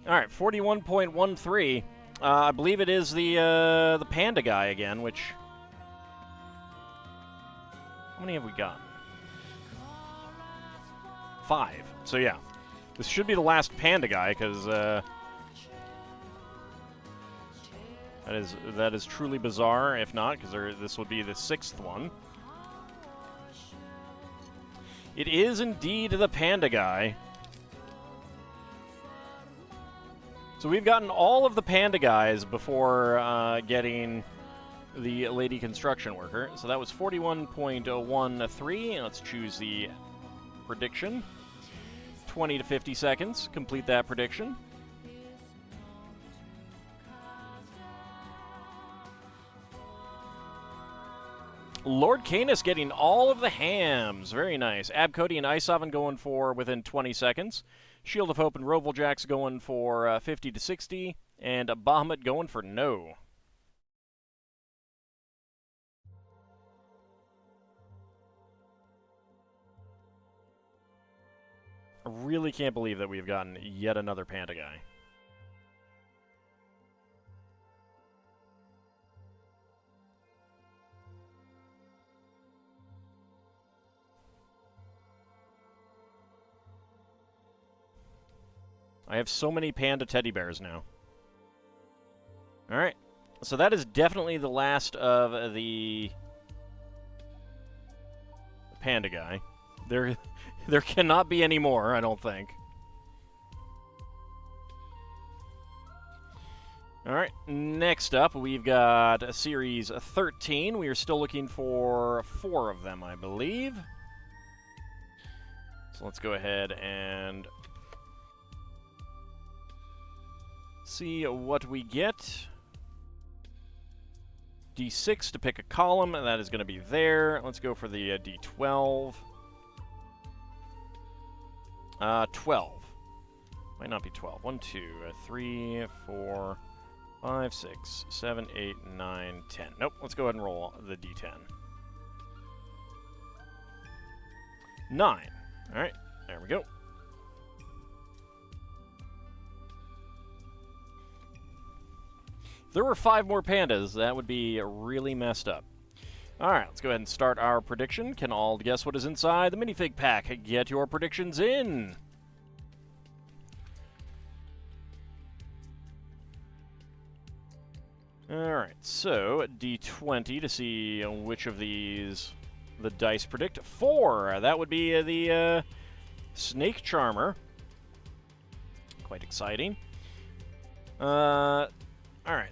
All right, 41.13. I believe it is the panda guy again, which... How many have we gotten? 5. So yeah, this should be the last panda guy, because that is truly bizarre. If not, because this would be the 6th one. It is indeed the panda guy. So we've gotten all of the panda guys before getting the Lady Construction Worker. So that was 41.13. Let's choose the prediction. 20 to 50 seconds. Complete that prediction. Lord Canis getting all of the hams. Very nice. Abcody and Ice Oven going for within 20 seconds. Shield of Hope and Roval Jacks going for 50 to 60. And Bahamut going for no. I really can't believe that we've gotten yet another panda guy. I have so many panda teddy bears now. Alright. So that is definitely the last of the panda guy. There cannot be any more, I don't think. All right, next up, we've got a Series 13. We are still looking for 4 of them, I believe. So let's go ahead and see what we get. D6 to pick a column, and that is going to be there. Let's go for the D12. 12. Might not be 12. 1, 2, 3, 4, 5, 6, 7, 8, 9, 10. Nope, let's go ahead and roll the D10. 9. Alright, there we go. If there were 5 more pandas, that would be really messed up. Alright, let's go ahead and start our prediction. Can all guess what is inside the minifig pack? Get your predictions in! Alright, so D20 to see which of these the dice predict. 4! That would be the Snake Charmer. Quite exciting. Alright,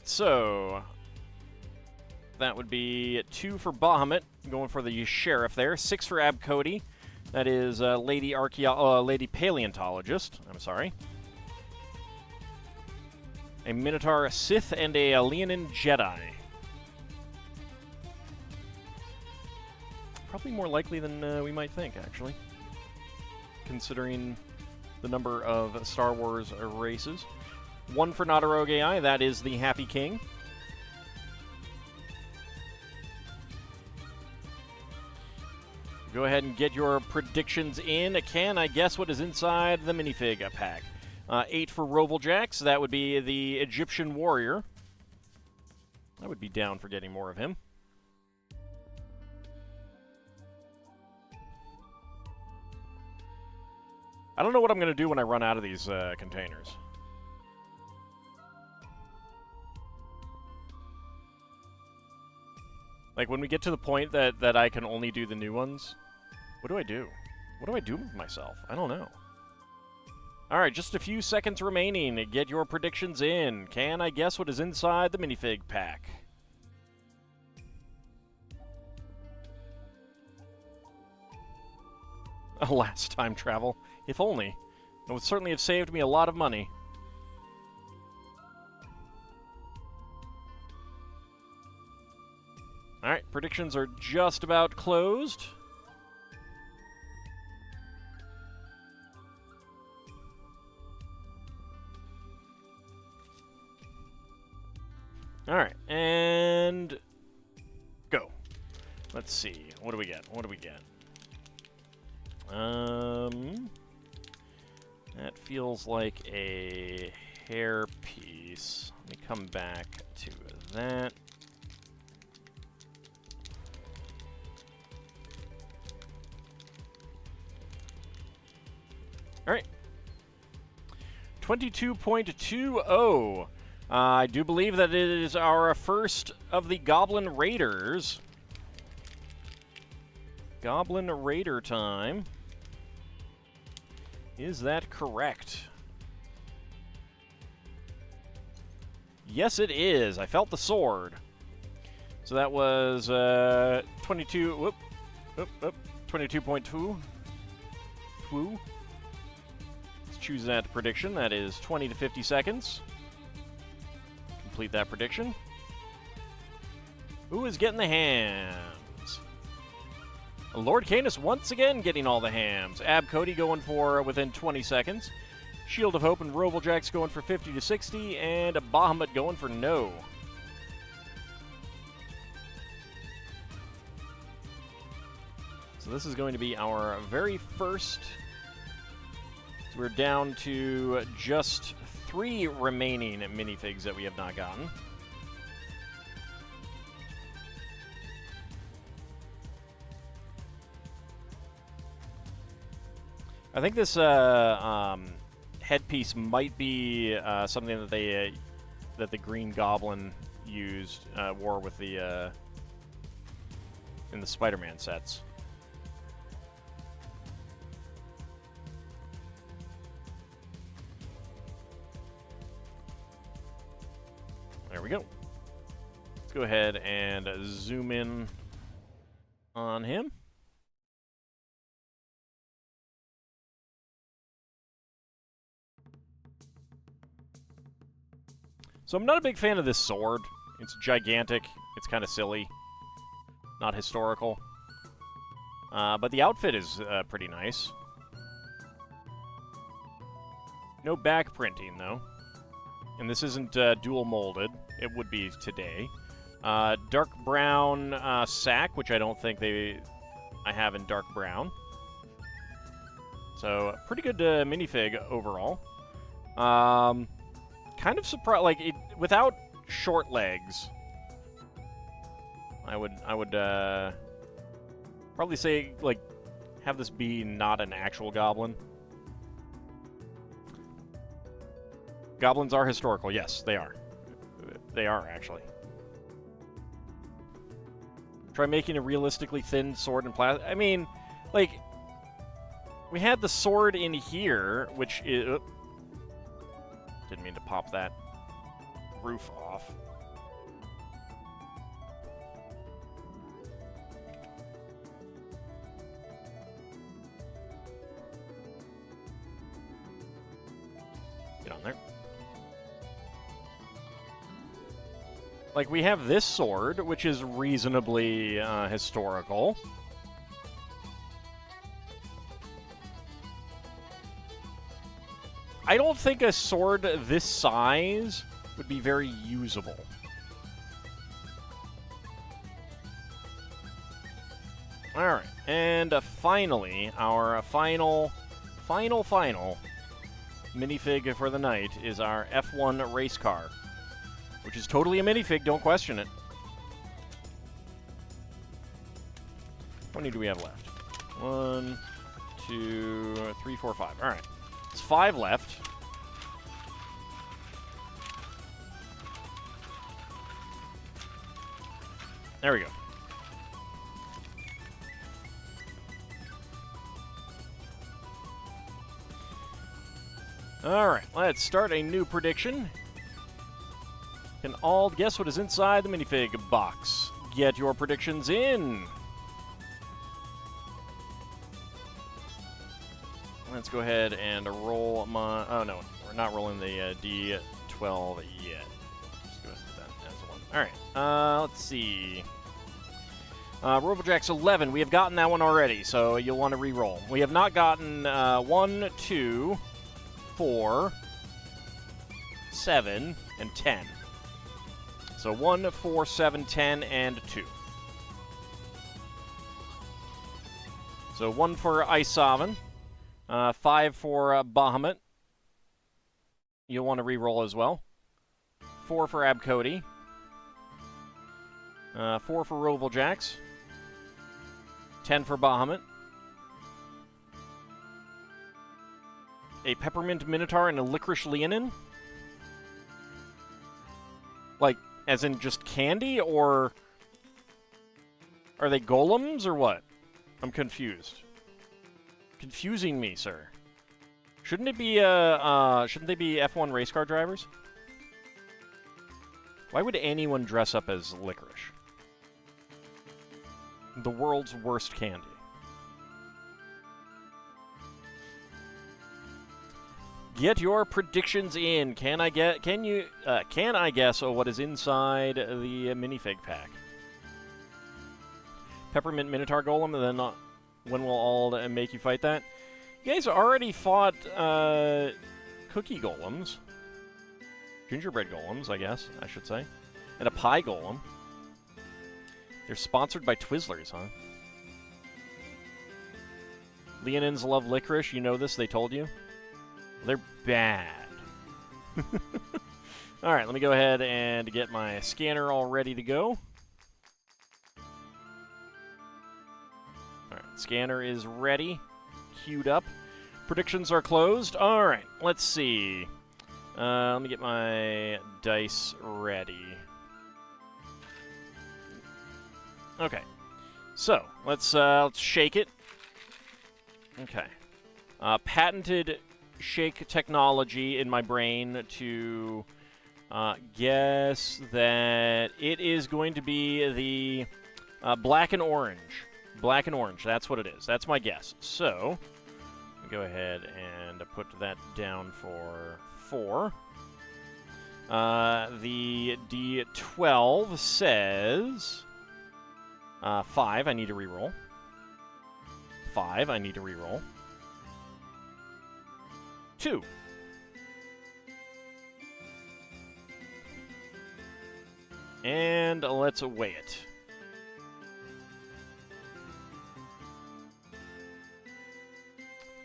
so that would be 2 for Bahamut, going for the Sheriff there. 6 for Abcody. That is Lady Paleontologist. I'm sorry. A Minotaur Sith and a Leonin Jedi. Probably more likely than we might think, actually, considering the number of Star Wars races. 1 for Nadaroge AI, that is the Happy King. Go ahead and get your predictions in. Can I guess what is inside the minifig pack? 8 for Rovaljax, that would be the Egyptian warrior. I would be down for getting more of him. I don't know what I'm going to do when I run out of these containers. Like, when we get to the point that I can only do the new ones, what do I do? What do I do with myself? I don't know. Alright, just a few seconds remaining to get your predictions in. Can I guess what is inside the minifig pack? Last time travel. If only. It would certainly have saved me a lot of money. Alright, predictions are just about closed. Alright, and go. Let's see. What do we get? What do we get? That feels like a hair piece. Let me come back to that. Alright. 22.20. I do believe that it is our first of the Goblin Raiders. Goblin Raider time. Is that correct? Yes, it is. I felt the sword. So that was 22. 22.2. Let's choose that prediction. That is 20 to 50 seconds. Complete that prediction. Who is getting the hams? Lord Canis once again getting all the hams. Abcody going for within 20 seconds. Shield of Hope and Rovaljax going for 50 to 60. And Bahamut going for no. So this is going to be our very first. So we're down to just 3 remaining minifigs that we have not gotten. I think this headpiece might be something that they that the Green Goblin used wore with the in the Spider-Man sets. There we go. Let's go ahead and zoom in on him. So I'm not a big fan of this sword. It's gigantic. It's kind of silly. Not historical. But the outfit is pretty nice. No back printing, though. And this isn't dual molded. It would be today. Dark brown sack, which I don't think I have in dark brown. So, pretty good minifig overall. Kind of surprised, like, without short legs, I would probably say, like, have this be not an actual goblin. Goblins are historical, yes, they are. They are, actually. Try making a realistically thin sword in plastic. I mean, like, we had the sword in here, which is... didn't mean to pop that roof off. Get on there. Like, we have this sword, which is reasonably historical. I don't think a sword this size would be very usable. Alright, and finally, our final minifig for the night is our F1 race car, which is totally a minifig, don't question it. How many do we have left? 1, 2, 3, 4, 5. Alright. It's 5 left. There we go. Alright, let's start a new prediction. Can all guess what is inside the minifig box? Get your predictions in. Let's go ahead and roll my... Oh, no. We're not rolling the D12 yet. Just go with that as one. Alright. Let's see. Robojack's 11. We have gotten that one already, so you'll want to re-roll. We have not gotten 1, 2, 4, 7, and 10. So 1, 4, 7, 10, and 2. So 1 for Isovan. 5 for Bahamut. You'll want to re-roll as well. 4 for Abcody. 4 for Rovaljax. 10 for Bahamut. A Peppermint Minotaur and a Licorice Leonin? Like, as in just candy, or... are they golems, or what? I'm confused. Confusing me, sir. Shouldn't it be, shouldn't they be F1 race car drivers? Why would anyone dress up as licorice? The world's worst candy. Get your predictions in. Can I guess what is inside the minifig pack? Peppermint Minotaur Golem, and then when will all make you fight that? You guys already fought cookie golems. Gingerbread golems, I guess, I should say. And a pie golem. They're sponsored by Twizzlers, huh? Leonins love licorice. You know this, they told you. They're bad. Alright, let me go ahead and get my scanner all ready to go. Alright, scanner is ready. Queued up. Predictions are closed. Alright, let's see. Let me get my dice ready. Okay. So, let's shake it. Okay. Patented shake technology in my brain to Guess that it is going to be the black and orange. Black and orange, that's what it is. That's my guess. So, go ahead and put that down for 4. The D12 says 5. I need to reroll. 5. I need to reroll. 2. And let's weigh it.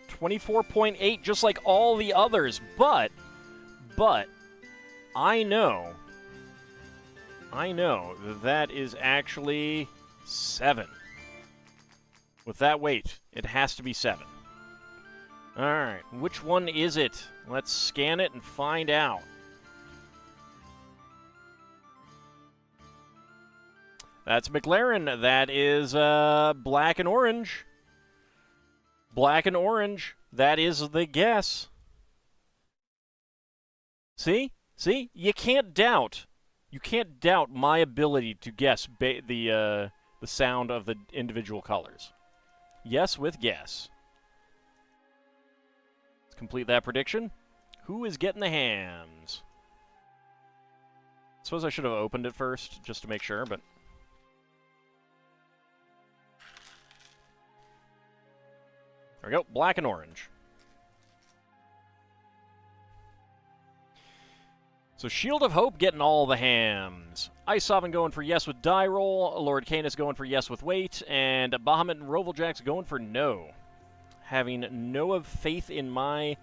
$24.8, just like all the others. But I know that is actually 7. With that weight, it has to be 7. All right, which one is it? Let's scan it and find out. That's McLaren. That is black and orange. Black and orange. That is the guess. See? See? You can't doubt. You can't doubt my ability to guess the sound of the individual colors. Yes with guess. Let's complete that prediction. Who is getting the hams? I suppose I should have opened it first just to make sure, but... There we go, black and orange. So Shield of Hope getting all the hams. Ice Sovereign going for yes with die roll. Lord Canis going for yes with weight. And Bahamut and Rovaljax going for no. Having no of faith in my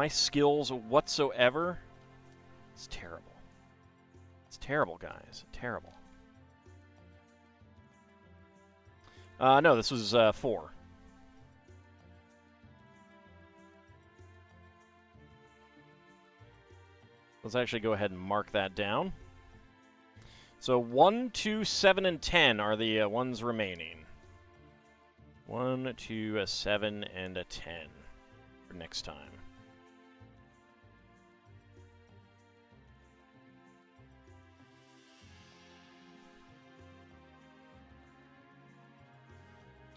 skills whatsoever. It's terrible. It's terrible, guys. Terrible. No, this was 4. Let's actually go ahead and mark that down. So 1, 2, 7, and 10 are the ones remaining. 1, 2, 7, and a 10 for next time.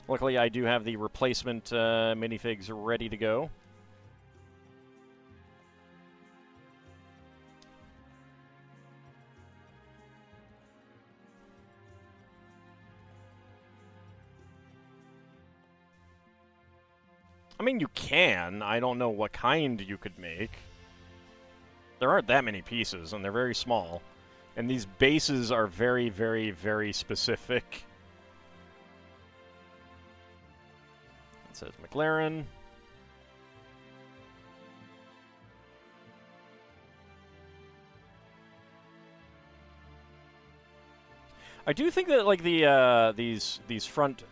Luckily, I do have the replacement minifigs ready to go. I mean, you can. I don't know what kind you could make. There aren't that many pieces, and they're very small. And these bases are very, very, very specific. It says McLaren. I do think that, like, the these front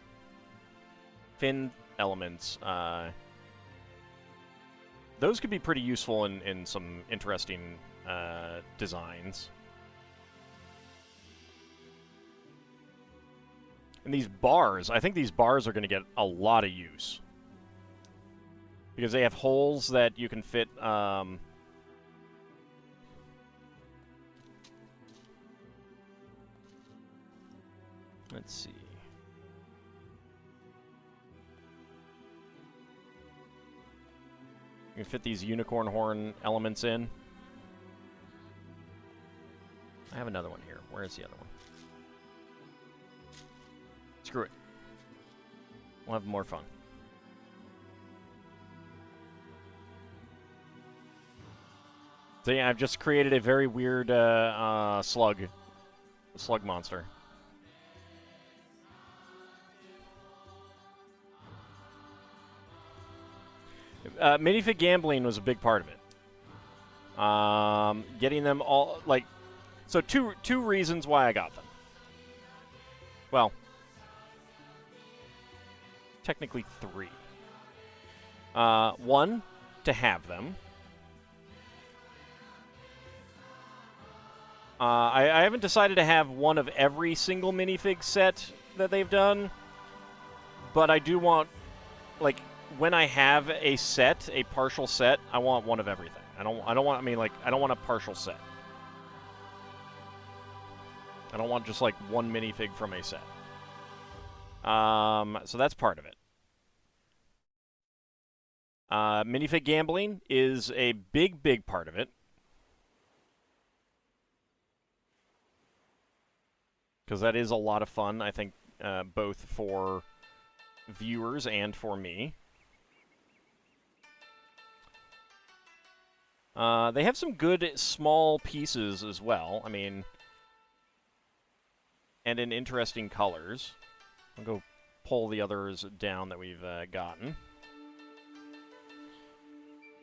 fin elements, those could be pretty useful in some interesting designs. And these bars, I think these bars are going to get a lot of use. Because they have holes that you can fit... let's see. You can fit these unicorn horn elements in. I have another one here. Where is the other one? Screw it. We'll have more fun. So yeah, I've just created a very weird slug monster. Minifig gambling was a big part of it. Getting them all, like... So two reasons why I got them. Well, technically 3. 1, to have them. I haven't decided to have one of every single minifig set that they've done, but I do want, like... When I have a set, a partial set, I want one of everything. I don't want a partial set. I don't want just like one minifig from a set. So that's part of it. Minifig gambling is a big, big part of it. Because that is a lot of fun, I think, both for viewers and for me. They have some good small pieces as well. I mean, and in interesting colors. I'll go pull the others down that we've gotten.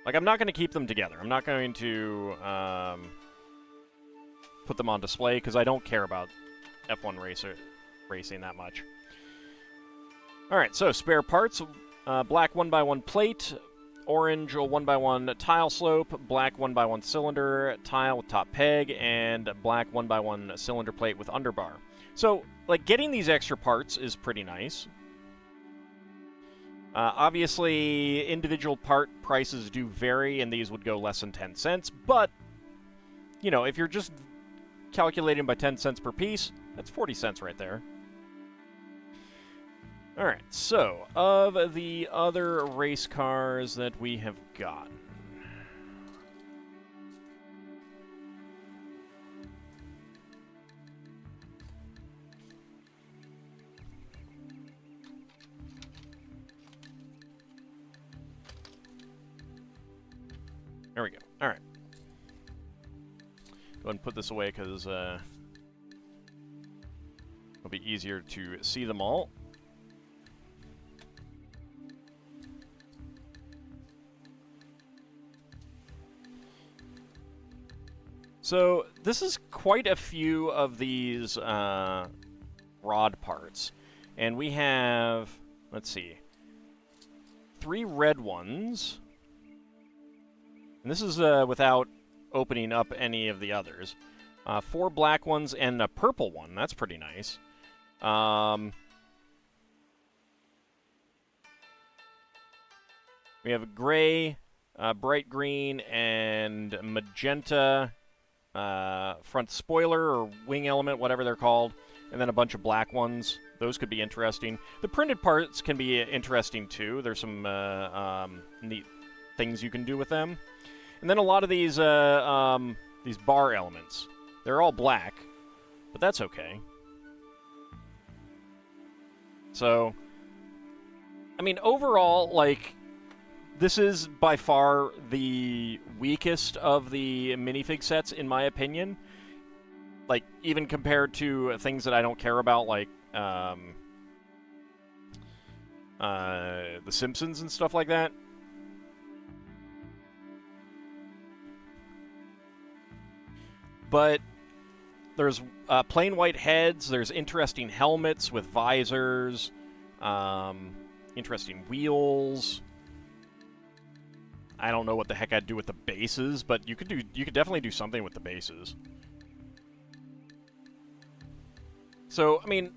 Like, I'm not going to keep them together. I'm not going to put them on display because I don't care about F1 racing that much. Alright, so spare parts. Black 1x1 plate, orange 1x1 tile slope, black 1x1 cylinder, tile with top peg, and black 1x1 cylinder plate with underbar. So, like, getting these extra parts is pretty nice. Obviously, individual part prices do vary, and these would go less than 10 cents, but, you know, if you're just calculating by 10 cents per piece, that's 40 cents right there. Alright, so, of the other race cars that we have gotten. There we go. Alright. Go ahead and put this away because it'll be easier to see them all. So, this is quite a few of these rod parts. And we have, let's see, 3 red ones. And this is without opening up any of the others. 4 black ones and a purple one. That's pretty nice. We have gray, bright green, and magenta front spoiler or wing element, whatever they're called. And then a bunch of black ones. Those could be interesting. The printed parts can be interesting too. There's some neat things you can do with them. And then a lot of these bar elements. They're all black, but that's okay. So, I mean, overall, like, this is by far the weakest of the minifig sets, in my opinion. Like, even compared to things that I don't care about, like The Simpsons and stuff like that. But there's plain white heads, there's interesting helmets with visors, interesting wheels. I don't know what the heck I'd do with the bases, but you could definitely do something with the bases. So, I mean,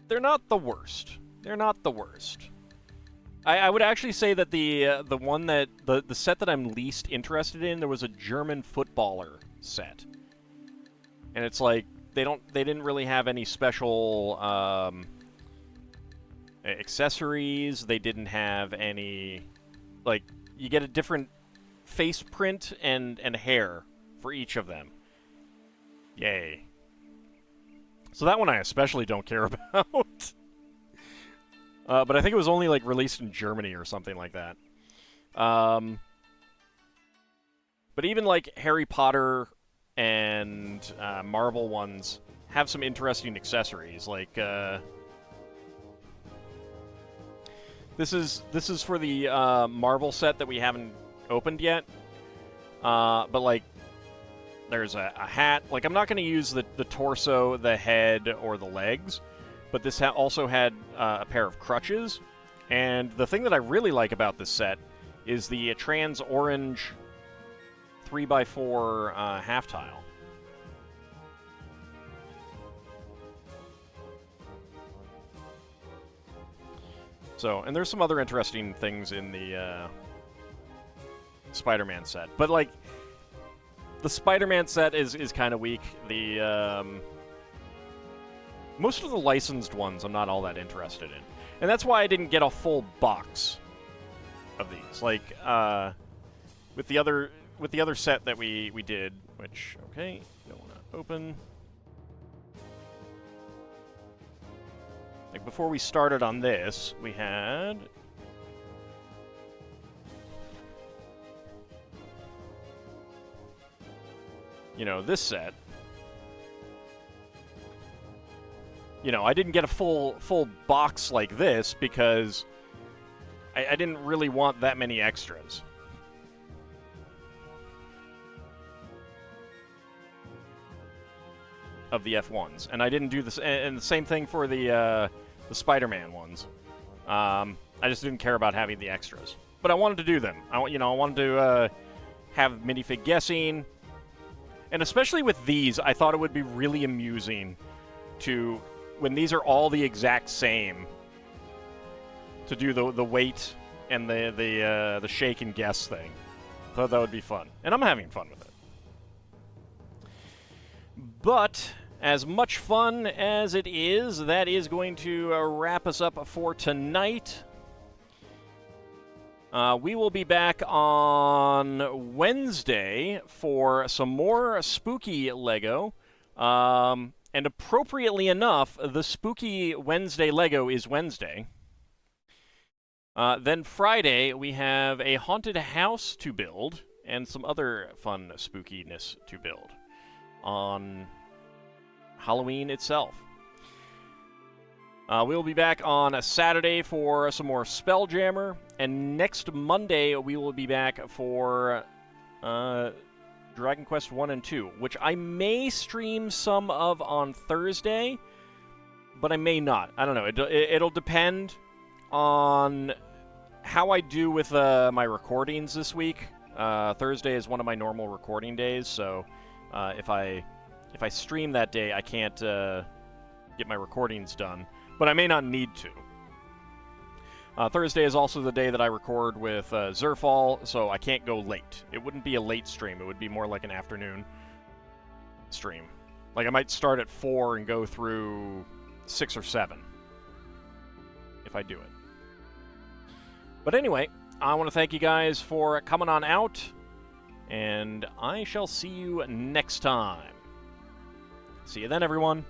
they're not the worst. They're not the worst. I would actually say that the one that the set that I'm least interested in, there was a German footballer set, and it's like they didn't really have any special accessories. They didn't have any, like, you get a different face print and hair for each of them. Yay. So that one I especially don't care about. But I think it was only, like, released in Germany or something like that. But even, like, Harry Potter and Marvel ones have some interesting accessories. Like, this is for the Marvel set that we haven't opened yet. But, like, there's a hat. Like, I'm not going to use the torso, the head, or the legs. But this also had a pair of crutches. And the thing that I really like about this set is the trans orange 3x4 half tile. So, and there's some other interesting things in the Spider-Man set. But, like, The Spider-Man set is kind of weak. The most of the licensed ones I'm not all that interested in, and that's why I didn't get a full box of these. Like with the other set that we did, which okay, don't want to open. Like before we started on this, we had. You know, this set. You know, I didn't get a full box like this because I didn't really want that many extras. Of the F1s. And I didn't do this, and the same thing for the Spider-Man ones. I just didn't care about having the extras. But I wanted to do them. I wanted to have minifig guessing. And especially with these, I thought it would be really amusing to, when these are all the exact same, to do the weight and the shake and guess thing. I thought that would be fun. And I'm having fun with it. But as much fun as it is, that is going to wrap us up for tonight. We will be back on Wednesday for some more spooky Lego. And appropriately enough, the spooky Wednesday Lego is Wednesday. Then Friday, we have a haunted house to build and some other fun spookiness to build on Halloween itself. We'll be back on a Saturday for some more Spelljammer, and next Monday we will be back for Dragon Quest 1 and 2, which I may stream some of on Thursday, but I may not. I don't know. It'll depend on how I do with my recordings this week. Thursday is one of my normal recording days, so if I stream that day, I can't get my recordings done. But I may not need to. Thursday is also the day that I record with Zerfall, so I can't go late. It wouldn't be a late stream. It would be more like an afternoon stream. Like, I might start at 4 and go through 6 or 7. If I do it. But anyway, I want to thank you guys for coming on out, and I shall see you next time. See you then, everyone.